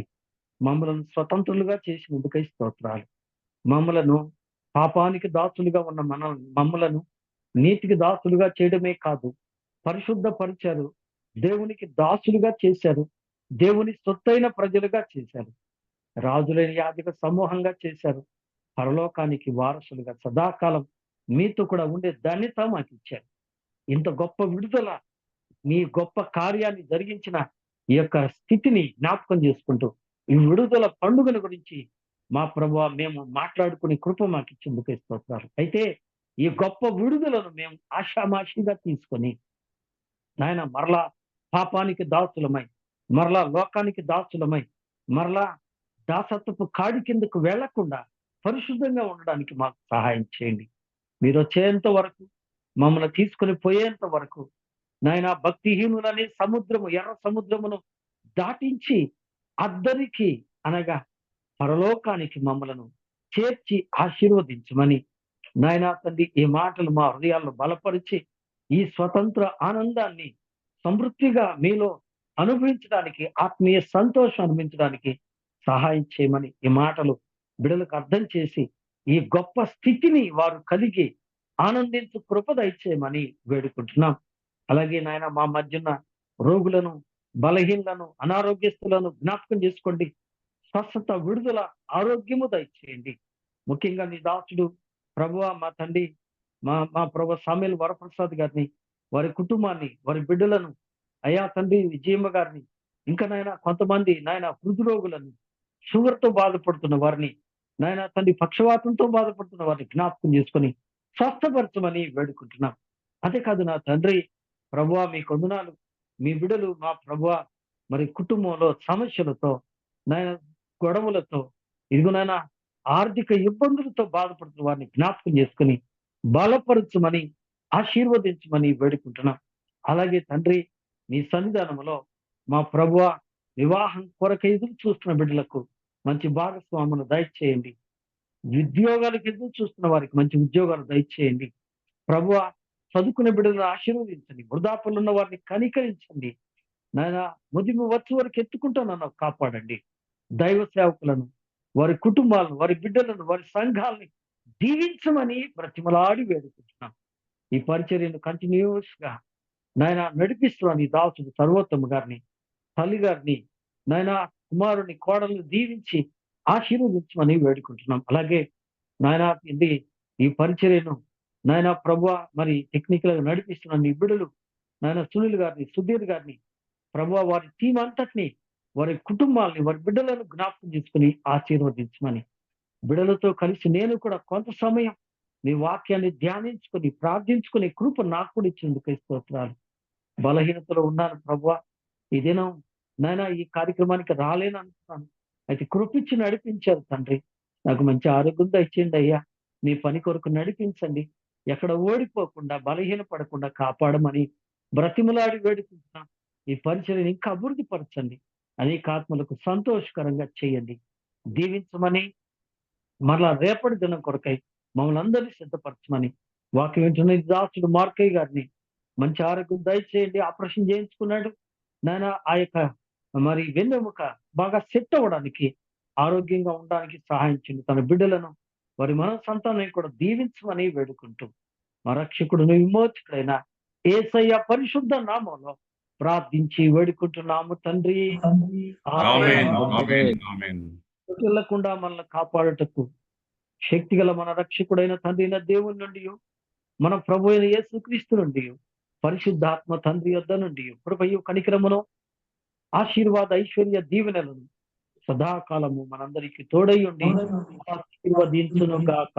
మమ్మలను స్వతంత్రులుగా చేసినందుకై స్తోత్రాలు. మమ్మలను పాపానికి దాసులుగా ఉన్న మమ్మలను నీతికి దాసులుగా చేయడమే కాదు, పరిశుద్ధపరిచారు, దేవునికి దాసులుగా చేశారు, దేవుని సొత్తైన ప్రజలుగా చేశారు, రాజులైన యాజక సమూహంగా చేశారు, పరలోకానికి వారసులుగా సదాకాలం మీతో కూడా ఉండే ధన్యత మాకు ఇచ్చారు. ఇంత గొప్ప విడుదల, మీ గొప్ప కార్యాన్ని జరిగించిన ఈ యొక్క స్థితిని జ్ఞాపకం చేసుకుంటూ ఈ విడుదల పండుగల గురించి మా ప్రభువా మేము మాట్లాడుకునే కృప మాకు ఇచ్చేందుకు స్తోత్రాలు. అయితే ఈ గొప్ప విడుదలను మేము ఆషామాషిగా తీసుకొని నాయన మరలా పాపానికి దాసులమై, మరలా లోకానికి దాసులమై, మరలా దాసత్వపు కాడి కిందకు వెళ్లకుండా పరిశుద్ధంగా ఉండడానికి మాకు సహాయం చేయండి. మీరు వచ్చేంత వరకు, మమ్మల్ని తీసుకొని పోయేంత వరకు నాయన భక్తిహీనులనే సముద్రము, ఎర్ర సముద్రమును దాటించి అద్దరికి అనగా పరలోకానికి మమ్మలను చేర్చి ఆశీర్వదించమని నాయన తండ్రి ఈ మాటలు మా హృదయాల్లో బలపరిచి ఈ స్వతంత్ర ఆనందాన్ని సమృద్ధిగా మీలో అనుభవించడానికి, ఆత్మీయ సంతోషం అనుభవించడానికి సహాయం చేయమని ఈ మాటలు బిడ్డలకు అర్థం చేసి ఈ గొప్ప స్థితిని వారు కలిగి ఆనందించు కృప దయచేయమని వేడుకుంటున్నాం. అలాగే నాయన మా మధ్యన రోగులను, బలహీనలను, అనారోగ్యస్తులను జ్ఞాపకం చేసుకోండి. స్వస్థత, విడుదల, ఆరోగ్యము దయచేయండి. ముఖ్యంగా నీ దాసుడు ప్రభువా మా తండ్రి మా ప్రభు సామేలు వరప్రసాద్ గారిని, వారి కుటుంబాన్ని, వారి బిడ్డలను, అయ్యా తండ్రి విజయమ్మ గారిని, ఇంకా నాయన కొంతమంది నాయన హృద్రోగులను, షుగర్తో బాధపడుతున్న వారిని, నాయన తండ్రి పక్షవాతంతో బాధపడుతున్న వారిని జ్ఞాపకం చేసుకొని స్వస్థపరచమని వేడుకుంటున్నాం. అంతేకాదు నా తండ్రి ప్రభువా మీ కొందనాలు, మీ బిడ్డలు మా ప్రభువా మరి కుటుంబంలో సమస్యలతో, నాయన గొడవలతో, ఇదిగో నాయన ఆర్థిక ఇబ్బందులతో బాధపడుతున్న వారిని జ్ఞాపకం చేసుకుని బలపరచమని ఆశీర్వదించమని వేడుకుంటున్నాం. అలాగే తండ్రి నీ సన్నిధానంలో మా ప్రభువా వివాహం కొరకు ఎదురు చూస్తున్న బిడ్డలకు మంచి భాగస్వామును దయచేయండి. ఉద్యోగాలకు ఎదురు చూస్తున్న వారికి మంచి ఉద్యోగాలు దయచేయండి. ప్రభువా చదువుకునే బిడ్డలను ఆశీర్వదించండి. వృధాపంలో ఉన్న వారిని కనికరించండి. నాయన ముదిమి వచ్చే వరకు ఎత్తుకుంటానన్నా కాపాడండి. దైవ సేవకులను, వారి కుటుంబాలను, వారి బిడ్డలను, వారి సంఘాలని దీవించమని బ్రతిమలాడి వేడుకుంటున్నాం. ఈ పరిచర్యను కంటిన్యూస్ గా నాయన నడిపిస్తున్నాను ఈ దాసుడు సర్వోత్తమ గారిని, తల్లి గారిని, నాయన కుమారుని, కోడలను దీవించి ఆశీర్వదించమని వేడుకుంటున్నాం. అలాగే నాయన ఇది ఈ పరిచర్యను నాయన ప్రభువ మరి టెక్నికల్ గా నడిపిస్తున్న నీ బిడ్డలు నాయన సునీల్ గారిని, సుధీర్ గారిని, ప్రభువ వారి టీం అంతటిని, వారి కుటుంబాలని, వారి బిడ్డలను జ్ఞాపకం చేసుకుని ఆశీర్వదించమని, బిడ్డలతో కలిసి నేను కూడా కొంత సమయం నీ వాక్యాన్ని ధ్యానించుకొని ప్రార్థించుకునే కృప నాకు కూడా ఇచ్చేందుకు స్తోత్రాలు. బలహీనతలో ఉన్నాను ప్రభువ, ఈ దినం నాయన ఈ కార్యక్రమానికి రాలేను అనుకున్నాను, అయితే కృపిచ్చి నడిపించారు తండ్రి. నాకు మంచి ఆరోగ్యం దయచేయండి అయ్యా. మీ పని కొరకు నడిపించండి. ఎక్కడ ఓడిపోకుండా, బలహీన పడకుండా కాపాడమని బ్రతిమలాడి వేడుకుంటున్నాం. ఈ పరిచర్యను ఇంకా అభివృద్ధి పరచండి. అనేక ఆత్మలకు సంతోషకరంగా చేయండి. దీవించమని మరలా రేపటి దినం కొరకై మమ్మల్ని అందరినీ సిద్ధపరచమని వాక్యం వింటున్న దాసుడు మార్కయ్య గారిని మంచి ఆరోగ్యం దయచేయండి. ఆపరేషన్ చేయించుకున్నాడు నాయన, ఆ యొక్క మరి వెన్నెముక బాగా సెట్ అవ్వడానికి, ఆరోగ్యంగా ఉండడానికి సహాయం చేయండి. తన బిడ్డలను, వారి మన సంతానం కూడా దీవించమని వేడుకుంటూ మా రక్షకుడును విమోచకుడైన యేసయ్య పరిశుద్ధ నామంలో ప్రార్థించి వేడుకుంటున్నాము తండ్రి. వెళ్ళకుండా మనల్ని కాపాడుటకు శక్తిగల మన రక్షకుడైన తండ్రి దేవుని నుండి, మన ప్రభు అయిన యేసుక్రీస్తు నుండి, పరిశుద్ధాత్మ తండ్రి యొద్ద నుండి కృపయు కనికరమును, ఆశీర్వాద ఐశ్వర్య దీవెనలను సదాకాలము మనందరికీ తోడై ఉండి ఆశీర్వదించును గాక.